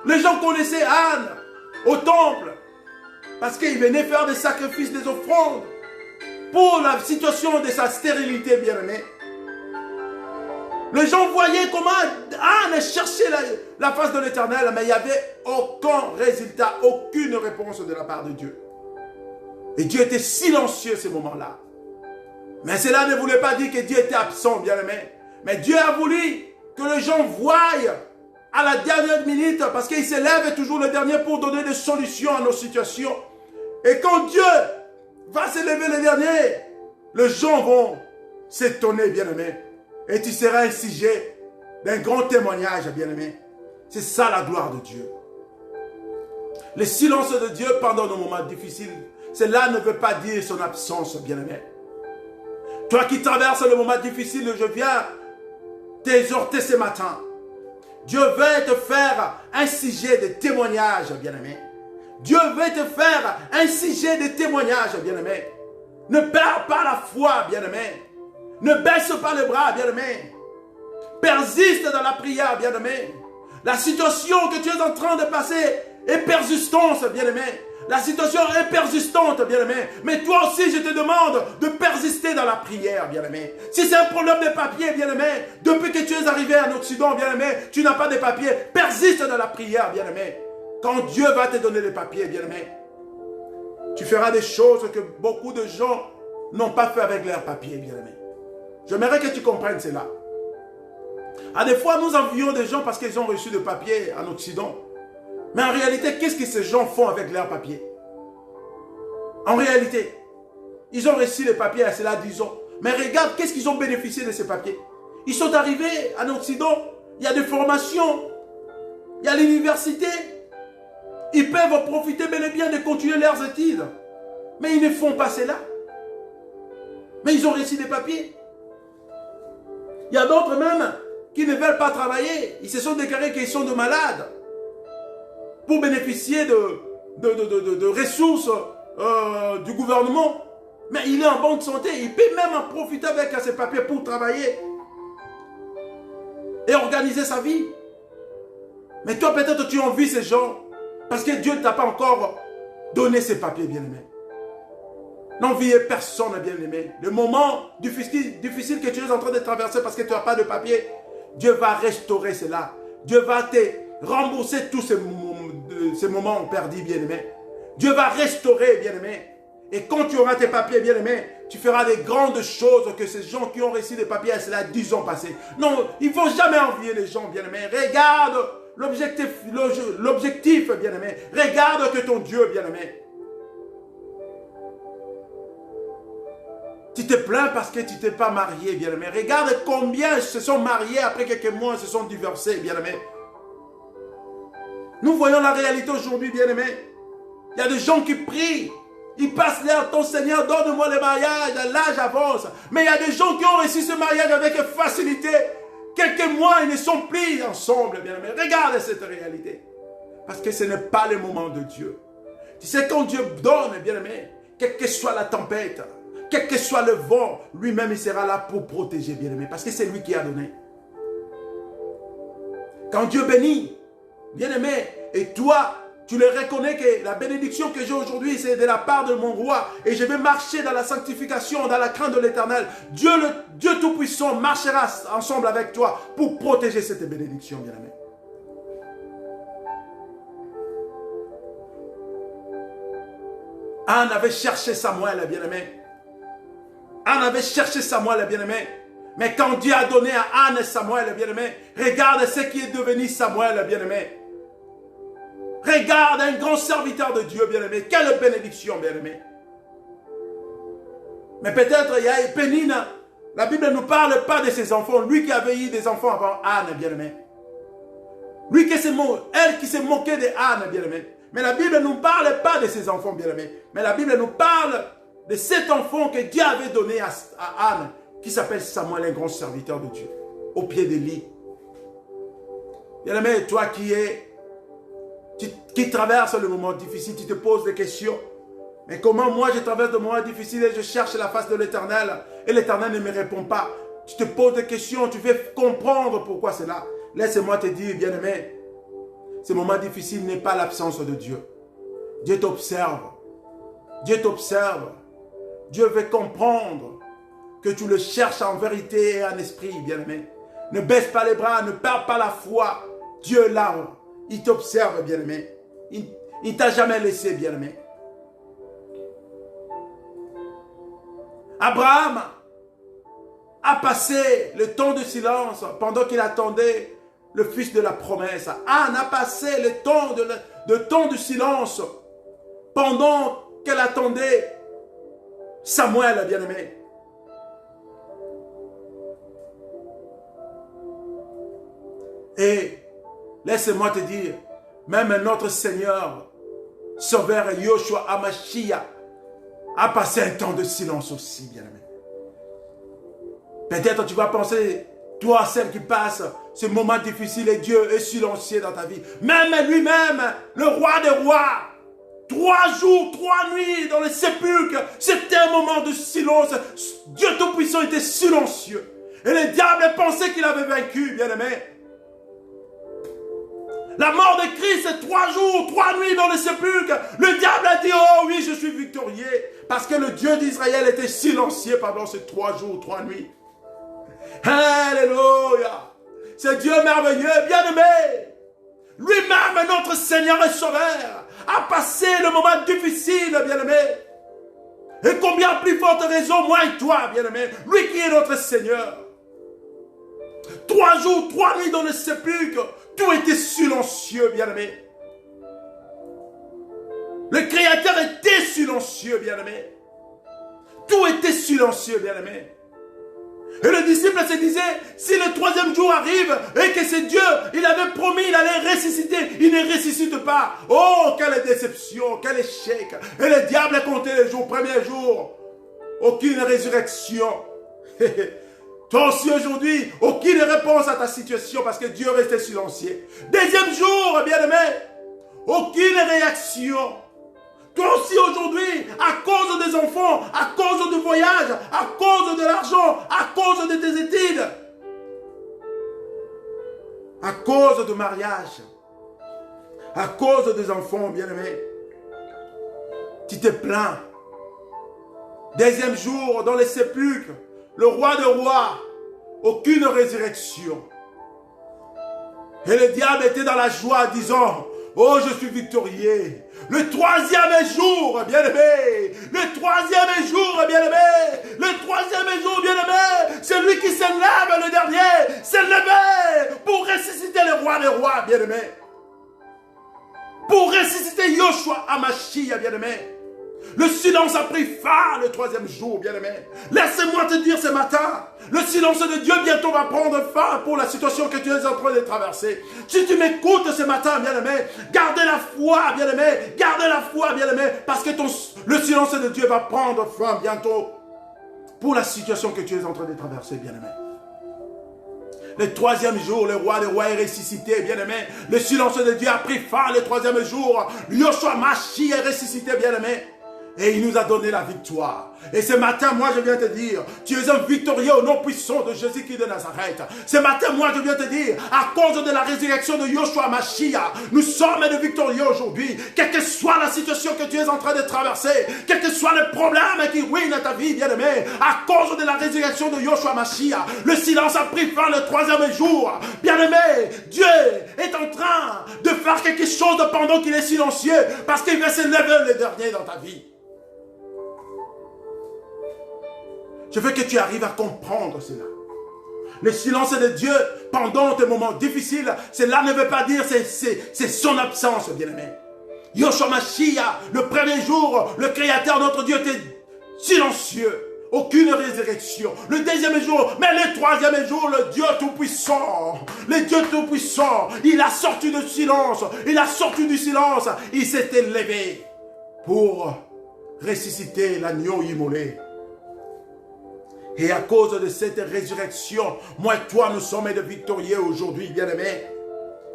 Les gens connaissaient Anne au temple parce qu'il venait faire des sacrifices, des offrandes pour la situation de sa stérilité, bien-aimée. Les gens voyaient comment Anne cherchait la face de l'Éternel, mais il n'y avait aucun résultat, aucune réponse de la part de Dieu. Et Dieu était silencieux ces moments-là. Mais cela ne voulait pas dire que Dieu était absent, bien-aimé. Mais Dieu a voulu que les gens voient à la dernière minute, parce qu'il s'élève toujours le dernier pour donner des solutions à nos situations. Et quand Dieu va s'élever le dernier, les gens vont s'étonner, bien-aimé. Et tu seras un sujet d'un grand témoignage, bien-aimé. C'est ça la gloire de Dieu. Le silence de Dieu pendant nos moments difficiles, cela ne veut pas dire son absence, bien-aimé. Toi qui traverses le moment difficile, je viens t'exhorter ce matin. Dieu veut te faire un sujet de témoignage, bien-aimé. Dieu veut te faire un sujet de témoignage, bien-aimé. Ne perds pas la foi, bien-aimé. Ne baisse pas les bras, bien-aimé. Persiste dans la prière, bien-aimé. La situation que tu es en train de passer est persistante, bien-aimé. La situation est persistante, bien-aimé. Mais toi aussi, je te demande de persister dans la prière, bien-aimé. Si c'est un problème de papier, bien-aimé, depuis que tu es arrivé en Occident, bien-aimé, tu n'as pas de papier, persiste dans la prière, bien-aimé. Quand Dieu va te donner les papiers, bien-aimé, tu feras des choses que beaucoup de gens n'ont pas fait avec leurs papiers, bien-aimé. J'aimerais que tu comprennes cela. À des fois, nous envions des gens parce qu'ils ont reçu des papiers en Occident. Mais en réalité, qu'est-ce que ces gens font avec leurs papiers? En réalité, ils ont reçu les papiers à cela 10 ans. Mais regarde, qu'est-ce qu'ils ont bénéficié de ces papiers? Ils sont arrivés en Occident, il y a des formations, il y a l'université. Ils peuvent profiter bel et bien de continuer leurs études. Mais ils ne font pas cela. Mais ils ont reçu des papiers. Il y a d'autres même qui ne veulent pas travailler. Ils se sont déclarés qu'ils sont de malades. Pour bénéficier de ressources du gouvernement. Mais il est en bonne santé. Il peut même en profiter avec ses papiers pour travailler. Et organiser sa vie. Mais toi peut-être tu envies ces gens. Parce que Dieu ne t'a pas encore donné ces papiers, bien-aimés. N'enviez personne, bien-aimé. Le moment difficile que tu es en train de traverser parce que tu n'as pas de papier, Dieu va restaurer cela. Dieu va te rembourser tous ces moments perdus, bien-aimé. Dieu va restaurer, bien-aimé. Et quand tu auras tes papiers, bien-aimé, tu feras des grandes choses que ces gens qui ont reçu des papiers à cela 10 ans passés. Non, il ne faut jamais envier les gens, bien-aimé. Regarde l'objectif, bien-aimé. Regarde que ton Dieu, bien-aimé. Tu te plains parce que tu t'es pas marié, bien-aimé. Regarde combien se sont mariés après quelques mois, se sont divorcés, bien-aimé. Nous voyons la réalité aujourd'hui, bien-aimé. Il y a des gens qui prient. Ils passent leur temps, Seigneur, donne-moi le mariage, l'âge avance. Mais il y a des gens qui ont reçu ce mariage avec facilité. Quelques mois, ils ne sont plus ensemble, bien-aimé. Regarde cette réalité. Parce que ce n'est pas le moment de Dieu. Tu sais, quand Dieu donne, bien-aimé, quelle que soit la tempête, quel que soit le vent, lui-même, il sera là pour protéger, bien-aimé. Parce que c'est lui qui a donné. Quand Dieu bénit, bien-aimé, et toi, tu le reconnais que la bénédiction que j'ai aujourd'hui, c'est de la part de mon roi. Et je vais marcher dans la sanctification, dans la crainte de l'Éternel. Dieu Tout-Puissant marchera ensemble avec toi pour protéger cette bénédiction, bien-aimé. Anne avait cherché Samuel, bien-aimé. Anne avait cherché Samuel, bien-aimé. Mais quand Dieu a donné à Anne Samuel, bien-aimé, regarde ce qui est devenu Samuel, bien-aimé. Regarde un grand serviteur de Dieu, bien-aimé. Quelle bénédiction, bien-aimé. Mais peut-être il y a Pénine. La Bible ne nous parle pas de ses enfants. Lui qui avait eu des enfants avant Anne, bien-aimé. Elle qui s'est moquée de Anne, bien-aimé. Mais la Bible ne nous parle pas de ses enfants, bien-aimé. Mais la Bible nous parle de cet enfant que Dieu avait donné à Anne, qui s'appelle Samuel, un grand serviteur de Dieu, au pied de lit. Bien-aimé, toi qui traverses le moment difficile, tu te poses des questions. Mais comment moi je traverse le moment difficile et je cherche la face de l'Éternel et l'Éternel ne me répond pas? Tu te poses des questions, tu veux comprendre pourquoi c'est là. Laisse-moi te dire, bien-aimé, ce moment difficile n'est pas l'absence de Dieu. Dieu t'observe. Dieu t'observe. Dieu veut comprendre que tu le cherches en vérité et en esprit, bien-aimé. Ne baisse pas les bras, ne perds pas la foi. Dieu est là. Il t'observe, bien-aimé. Il ne t'a jamais laissé, bien-aimé. Abraham a passé le temps de silence pendant qu'il attendait le fils de la promesse. Anne a passé le temps de silence pendant qu'elle attendait Samuel, bien-aimé. Et laisse-moi te dire, même notre Seigneur, Sauveur Yoshua Hamashiach, a passé un temps de silence aussi, bien-aimé. Peut-être tu vas penser, toi, celle qui passe ce moment difficile, et Dieu est silencieux dans ta vie. Même lui-même, le roi des rois, 3 jours, 3 nuits dans le sépulcre, c'était un moment de silence. Dieu Tout-Puissant était silencieux. Et le diable pensait qu'il avait vaincu, bien-aimé. La mort de Christ, c'est 3 jours, 3 nuits dans le sépulcre. Le diable a dit, oh oui, je suis victorieux. Parce que le Dieu d'Israël était silencieux pendant ces 3 jours, 3 nuits. Alléluia. C'est Dieu merveilleux, bien-aimé. Lui-même, notre Seigneur et Sauveur, a passé le moment difficile, bien-aimé. Et combien plus forte raison, moi et toi, bien-aimé, lui qui est notre Seigneur. 3 jours, 3 nuits dans le sépulcre, tout était silencieux, bien-aimé. Le Créateur était silencieux, bien-aimé. Tout était silencieux, bien-aimé. Et le disciple se disait, si le 3e jour arrive et que c'est Dieu, il avait promis, il allait ressusciter, il ne ressuscite pas. Oh, quelle déception, quel échec. Et le diable a compté les jours, premier jour, aucune résurrection. Toi aussi aujourd'hui, aucune réponse à ta situation parce que Dieu restait silencieux. 2e jour, bien-aimé, aucune réaction. Toi aussi aujourd'hui, à cause des enfants, à cause du voyage, à cause de l'argent, à cause de tes études, à cause du mariage, à cause des enfants, bien-aimés, tu te plains. 2e jour, dans les sépulcres, le roi des rois, aucune résurrection. Et le diable était dans la joie, disant, oh, je suis victorieux. Le 3e jour, bien-aimé. Le 3e jour, bien-aimé. Le 3e jour, bien-aimé. C'est lui qui se lève, le dernier, s'est levé pour ressusciter le roi des rois, bien-aimé. Pour ressusciter Yoshua Hamashiach, bien-aimé. Le silence a pris fin le 3e jour, bien-aimé. Laisse-moi te dire ce matin, le silence de Dieu bientôt va prendre fin pour la situation que tu es en train de traverser. Si tu m'écoutes ce matin, bien-aimé, gardez la foi, bien-aimé, gardez la foi, bien-aimé, parce que le silence de Dieu va prendre fin bientôt pour la situation que tu es en train de traverser, bien-aimé. Le 3e jour, le roi des rois est ressuscité, bien-aimé. Le silence de Dieu a pris fin le 3e jour. Yoshua Hamashiach est ressuscité, bien-aimé. Et il nous a donné la victoire. Et ce matin, moi je viens te dire, tu es un victorieux au nom puissant de Jésus-Christ de Nazareth. Ce matin, moi je viens te dire, à cause de la résurrection de Yoshua Hamashiach, nous sommes des victorieux aujourd'hui. Quelle que soit la situation que tu es en train de traverser, quel que soit le problème qui ruine ta vie, bien-aimé, à cause de la résurrection de Yoshua Hamashiach, le silence a pris fin le 3e jour. Bien-aimé, Dieu est en train de faire quelque chose pendant qu'il est silencieux, parce qu'il va se lever le dernier dans ta vie. Je veux que tu arrives à comprendre cela. Le silence de Dieu pendant tes moments difficiles, cela ne veut pas dire c'est son absence, bien-aimé. Yoshua Hamashiach, le 1er jour, le Créateur, notre Dieu, était silencieux. Aucune résurrection. Le 2e jour, mais le 3e jour, le Dieu Tout-Puissant, il a sorti du silence, il s'était levé pour ressusciter l'agneau immolé. Et à cause de cette résurrection, moi et toi, nous sommes des victorieux aujourd'hui, bien-aimés.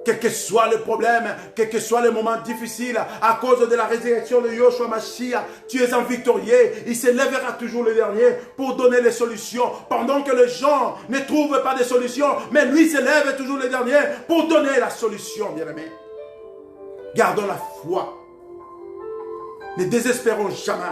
Quel que soit le problème, quel que soit le moment difficile, à cause de la résurrection de Yoshua Hamashiach, tu es un victorieux. Il se lèvera toujours le dernier pour donner les solutions. Pendant que les gens ne trouvent pas de solutions, mais lui se lève toujours le dernier pour donner la solution, bien-aimés. Gardons la foi. Ne désespérons jamais.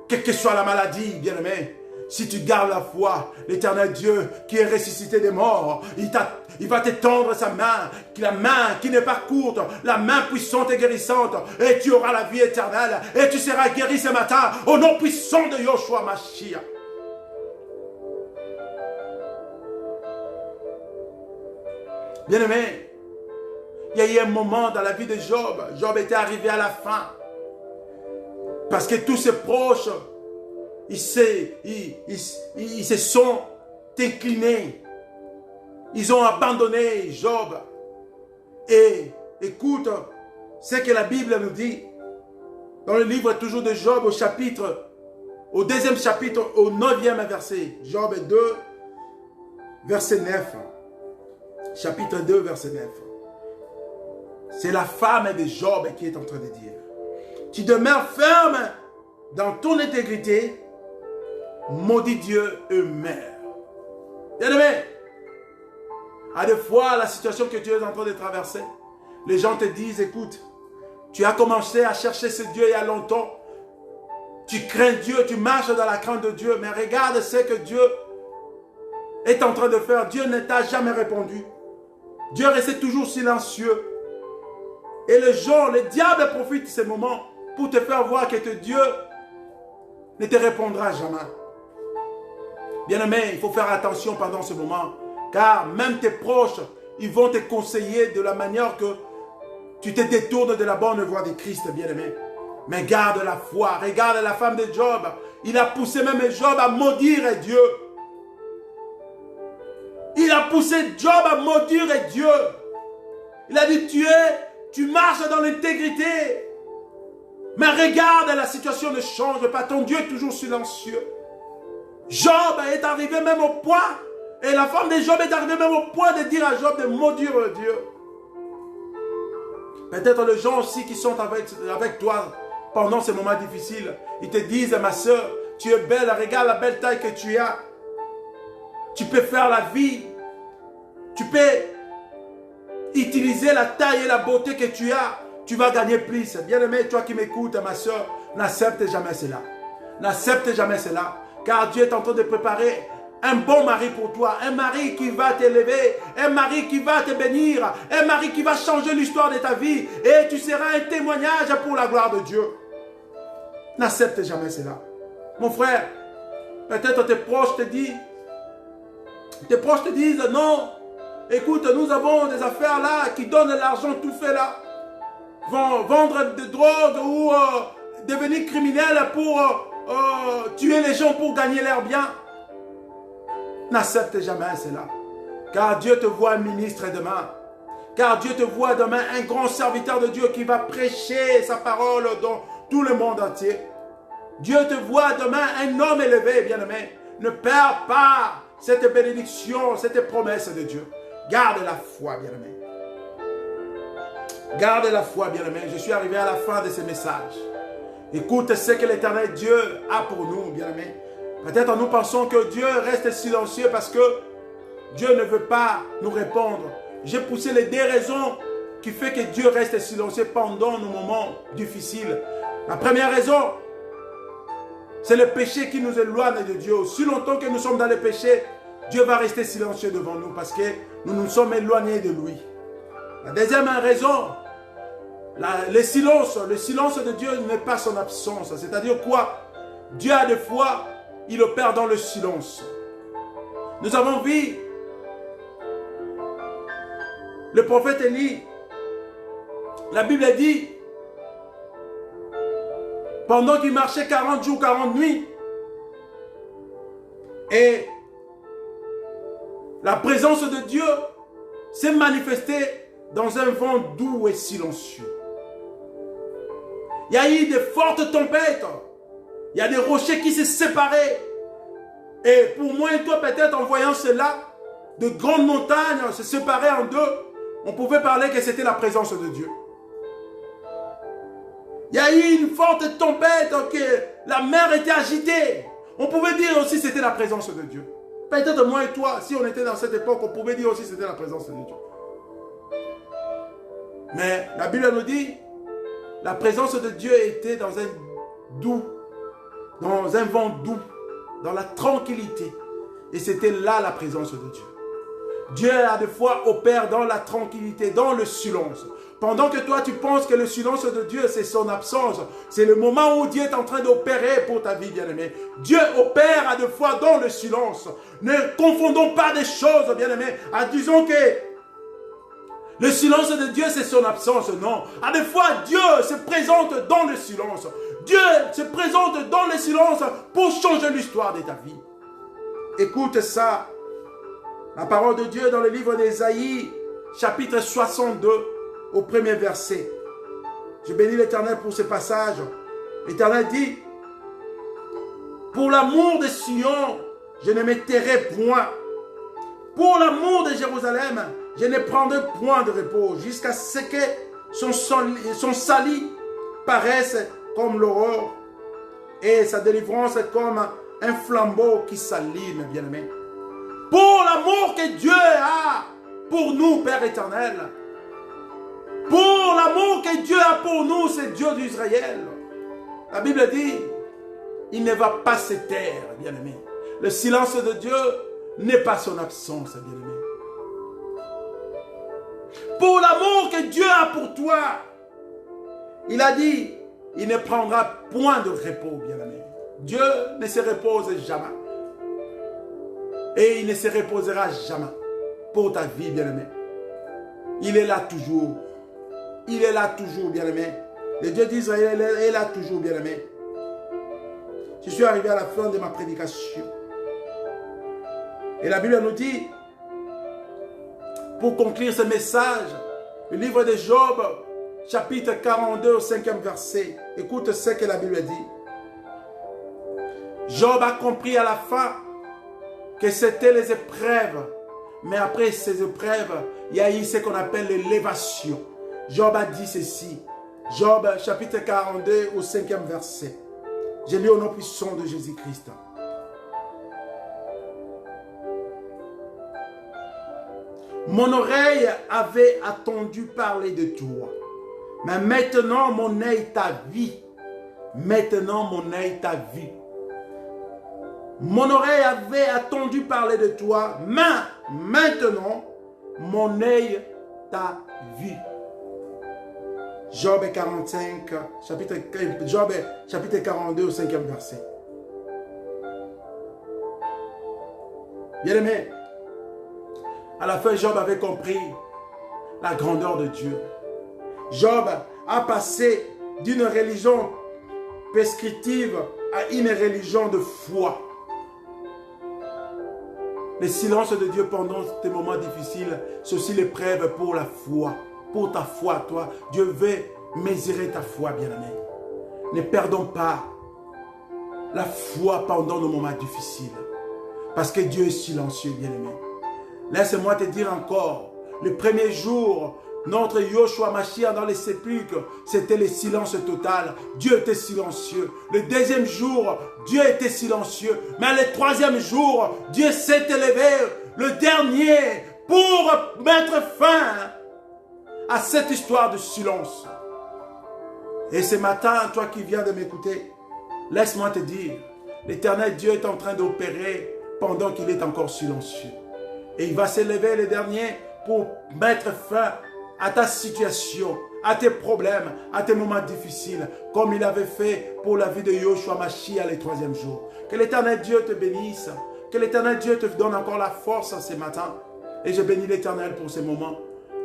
Quelle que soit la maladie, bien-aimés. Si tu gardes la foi, l'Éternel Dieu qui est ressuscité des morts, il va te tendre sa main, la main qui n'est pas courte, la main puissante et guérissante, et tu auras la vie éternelle, et tu seras guéri ce matin, au nom puissant de Yoshua Hamashiach. Bien-aimé, il y a eu un moment dans la vie de Job. Job était arrivé à la fin. Parce que tous ses proches, ils se sont inclinés. Ils ont abandonné Job. Et écoute ce que la Bible nous dit. Dans le livre toujours de Job au deuxième chapitre, au 9e verset. Job 2, verset 9. Chapitre 2, verset 9. C'est la femme de Job qui est en train de dire. Tu demeures ferme dans ton intégrité, maudit Dieu et meurs. Bien-aimé, à des fois, la situation que Dieu est en train de traverser, les gens te disent, écoute, tu as commencé à chercher ce Dieu il y a longtemps. Tu crains Dieu, tu marches dans la crainte de Dieu, mais regarde ce que Dieu est en train de faire. Dieu ne t'a jamais répondu. Dieu restait toujours silencieux. Et le diable profite de ces moments pour te faire voir que Dieu ne te répondra jamais. Bien-aimé, il faut faire attention pendant ce moment, car même tes proches, ils vont te conseiller de la manière que tu te détournes de la bonne voie de Christ, bien-aimé. Mais garde la foi. Regarde la femme de Job. Il a poussé même Job à maudire Dieu. Il a poussé Job à maudire Dieu. Il a dit, tu marches dans l'intégrité. Mais regarde, la situation ne change pas. Ton Dieu est toujours silencieux. Job est arrivé même au point, et la femme de Job est arrivée même au point de dire à Job de maudire Dieu. Peut-être les gens aussi qui sont avec toi pendant ces moments difficiles, ils te disent, ma soeur, tu es belle, regarde la belle taille que tu as. Tu peux faire la vie. Tu peux utiliser la taille et la beauté que tu as. Tu vas gagner plus. Bien-aimé, toi qui m'écoutes, ma soeur, n'accepte jamais cela. N'accepte jamais cela. Car Dieu est en train de préparer un bon mari pour toi, un mari qui va t'élever, un mari qui va te bénir, un mari qui va changer l'histoire de ta vie et tu seras un témoignage pour la gloire de Dieu. N'accepte jamais cela. Mon frère, peut-être tes proches te disent, non, écoute, nous avons des affaires là qui donnent l'argent tout fait là, vont vendre de drogue ou devenir criminel pour tuer les gens pour gagner leur bien. N'accepte jamais cela. Car Dieu te voit ministre demain. Car Dieu te voit demain un grand serviteur de Dieu qui va prêcher sa parole dans tout le monde entier. Dieu te voit demain un homme élevé, bien-aimé. Ne perds pas cette bénédiction, cette promesse de Dieu. Garde la foi, bien-aimé. Garde la foi, bien-aimé. Je suis arrivé à la fin de ce message. Écoute ce que l'Éternel Dieu a pour nous, bien-aimé. Peut-être nous pensons que Dieu reste silencieux parce que Dieu ne veut pas nous répondre. J'ai poussé les deux raisons qui font que Dieu reste silencieux pendant nos moments difficiles. La première raison, c'est le péché qui nous éloigne de Dieu. Si longtemps que nous sommes dans le péché, Dieu va rester silencieux devant nous parce que nous nous sommes éloignés de lui. La deuxième raison, le silence de Dieu n'est pas son absence. C'est-à-dire quoi? Dieu a des fois, il opère dans le silence. Nous avons vu le prophète Élie. La Bible dit, pendant qu'il marchait 40 jours, 40 nuits, et la présence de Dieu s'est manifestée dans un vent doux et silencieux. Il y a eu de fortes tempêtes. Il y a des rochers qui se séparaient. Et pour moi et toi, peut-être en voyant cela, de grandes montagnes se séparaient en deux, on pouvait parler que c'était la présence de Dieu. Il y a eu une forte tempête, que la mer était agitée. On pouvait dire aussi que c'était la présence de Dieu. Peut-être moi et toi, si on était dans cette époque, on pouvait dire aussi que c'était la présence de Dieu. Mais la Bible nous dit, la présence de Dieu était dans un vent doux, dans la tranquillité. Et c'était là la présence de Dieu. Dieu a des fois opère dans la tranquillité, dans le silence. Pendant que toi tu penses que le silence de Dieu c'est son absence, c'est le moment où Dieu est en train d'opérer pour ta vie, bien-aimé. Dieu opère à des fois dans le silence. Ne confondons pas des choses, bien-aimé. Disons que Le silence de Dieu, c'est son absence, non. À des fois, Dieu se présente dans le silence. Dieu se présente dans le silence pour changer l'histoire de ta vie. Écoute ça. La parole de Dieu dans le livre d'Ésaïe, chapitre 62, au premier verset. Je bénis l'Éternel pour ce passage. L'Éternel dit, pour l'amour de Sion, je ne me tairai point. Pour l'amour de Jérusalem, je ne prendrai point de repos jusqu'à ce que son salut paraisse comme l'aurore et sa délivrance comme un flambeau qui s'allume, bien-aimé. Pour l'amour que Dieu a pour nous, Père éternel. Pour l'amour que Dieu a pour nous, c'est Dieu d'Israël. La Bible dit, il ne va pas se taire, bien-aimé. Le silence de Dieu n'est pas son absence, bien-aimé. Pour l'amour que Dieu a pour toi, il a dit, il ne prendra point de repos, bien-aimé. Dieu ne se repose jamais. Et il ne se reposera jamais pour ta vie, bien-aimé. Il est là toujours. Il est là toujours, bien-aimé. Le Dieu d'Israël est là toujours, bien-aimé. Je suis arrivé à la fin de ma prédication. Et la Bible nous dit, pour conclure ce message, le livre de Job, chapitre 42, au 5e verset. Écoute ce que la Bible dit. Job a compris à la fin que c'était les épreuves. Mais après ces épreuves, il y a eu ce qu'on appelle l'élévation. Job a dit ceci. Job, chapitre 42, au 5e verset. Je lis au nom puissant de Jésus-Christ. Mon oreille avait attendu parler de toi. Mais maintenant, mon œil t'a vu. Maintenant, mon œil t'a vu. Mon oreille avait attendu parler de toi. Mais maintenant, mon œil t'a vu. Job 45, Job chapitre 42 au 5e verset. Bien-aimé, à la fin, Job avait compris la grandeur de Dieu. Job a passé d'une religion prescriptive à une religion de foi. Le silence de Dieu pendant tes moments difficiles, c'est aussi l'épreuve pour la foi. Pour ta foi, toi, Dieu veut mesurer ta foi, bien-aimé. Ne perdons pas la foi pendant nos moments difficiles. Parce que Dieu est silencieux, bien-aimé. Laisse-moi te dire encore, le premier jour, notre Yoshua Mashiach dans les sépulcres, c'était le silence total. Dieu était silencieux. Le deuxième jour, Dieu était silencieux. Mais le troisième jour, Dieu s'est élevé. Le dernier, pour mettre fin à cette histoire de silence. Et ce matin, toi qui viens de m'écouter, laisse-moi te dire, l'Éternel Dieu est en train d'opérer pendant qu'il est encore silencieux. Et il va s'élever le dernier pour mettre fin à ta situation, à tes problèmes, à tes moments difficiles, comme il avait fait pour la vie de Yoshua Mashiach le troisième jour. Que l'Éternel Dieu te bénisse, que l'Éternel Dieu te donne encore la force ce matin. Et je bénis l'Éternel pour ces moments.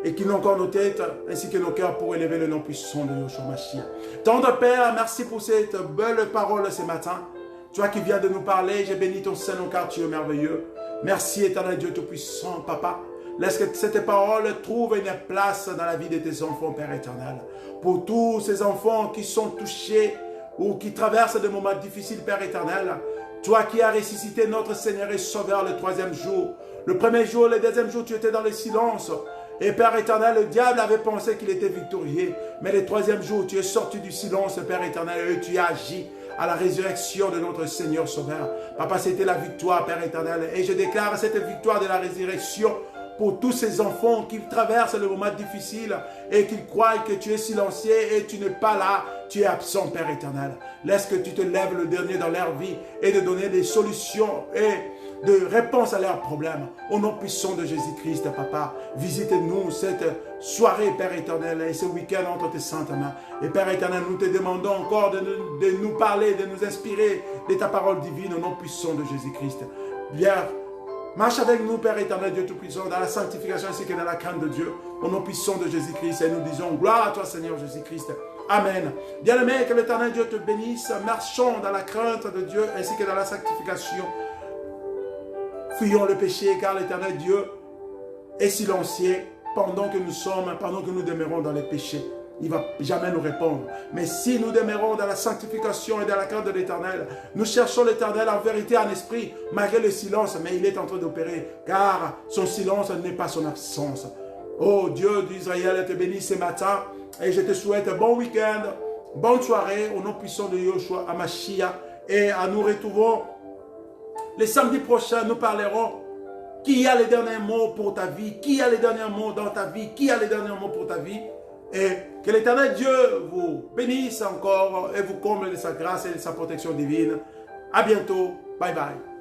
Et qu'il n'ont encore nos têtes ainsi que nos cœurs pour élever le nom puissant de Yoshua Mashiach. Tendre Père, merci pour cette belle parole ce matin. Toi qui viens de nous parler, j'ai béni ton Saint-Nom car tu es merveilleux. Merci éternel Dieu Tout-Puissant, Papa. Laisse que cette parole trouve une place dans la vie de tes enfants, Père éternel. Pour tous ces enfants qui sont touchés ou qui traversent des moments difficiles, Père éternel. Toi qui as ressuscité notre Seigneur et Sauveur le troisième jour. Le premier jour, le deuxième jour, tu étais dans le silence. Et Père éternel, le diable avait pensé qu'il était victorieux. Mais le troisième jour, tu es sorti du silence, Père éternel, et tu as agi à la résurrection de notre Seigneur Sauveur. Papa, c'était la victoire, Père éternel. Et je déclare cette victoire de la résurrection pour tous ces enfants qui traversent le moment difficile et qui croient que tu es silencieux et tu n'es pas là, tu es absent, Père éternel. Laisse que tu te lèves le dernier dans leur vie et de donner des solutions et de réponses à leurs problèmes. Au nom puissant de Jésus-Christ, Papa, visite-nous cette soirée, Père éternel, et ce week-end entre tes saintes mains. Et Père éternel, nous te demandons encore de nous parler, de nous inspirer de ta parole divine au nom puissant de Jésus-Christ. Viens Marche avec nous, Père éternel, Dieu Tout-Puissant, dans la sanctification ainsi que dans la crainte de Dieu, au nom puissant de Jésus-Christ. Et nous disons gloire à toi, Seigneur Jésus-Christ. Amen. Bien-aimé, que l'éternel Dieu te bénisse. Marchons dans la crainte de Dieu ainsi que dans la sanctification. Fuyons le péché, car l'éternel Dieu est silencieux pendant que nous demeurons dans les péchés. Il ne va jamais nous répondre. Mais si nous demeurons dans la sanctification et dans la crainte de l'Éternel, nous cherchons l'Éternel en vérité, en esprit, malgré le silence, mais il est en train d'opérer, car son silence n'est pas son absence. Oh Dieu d'Israël, te bénis ce matin, et je te souhaite un bon week-end, bonne soirée, au nom puissant de Yoshua Hamashiach, et à nous retrouvons le samedi prochain. Nous parlerons qui a les derniers mots pour ta vie, qui a les derniers mots dans ta vie, qui a les derniers mots pour ta vie. Et que l'Éternel Dieu vous bénisse encore et vous comble de sa grâce et de sa protection divine. À bientôt. Bye bye.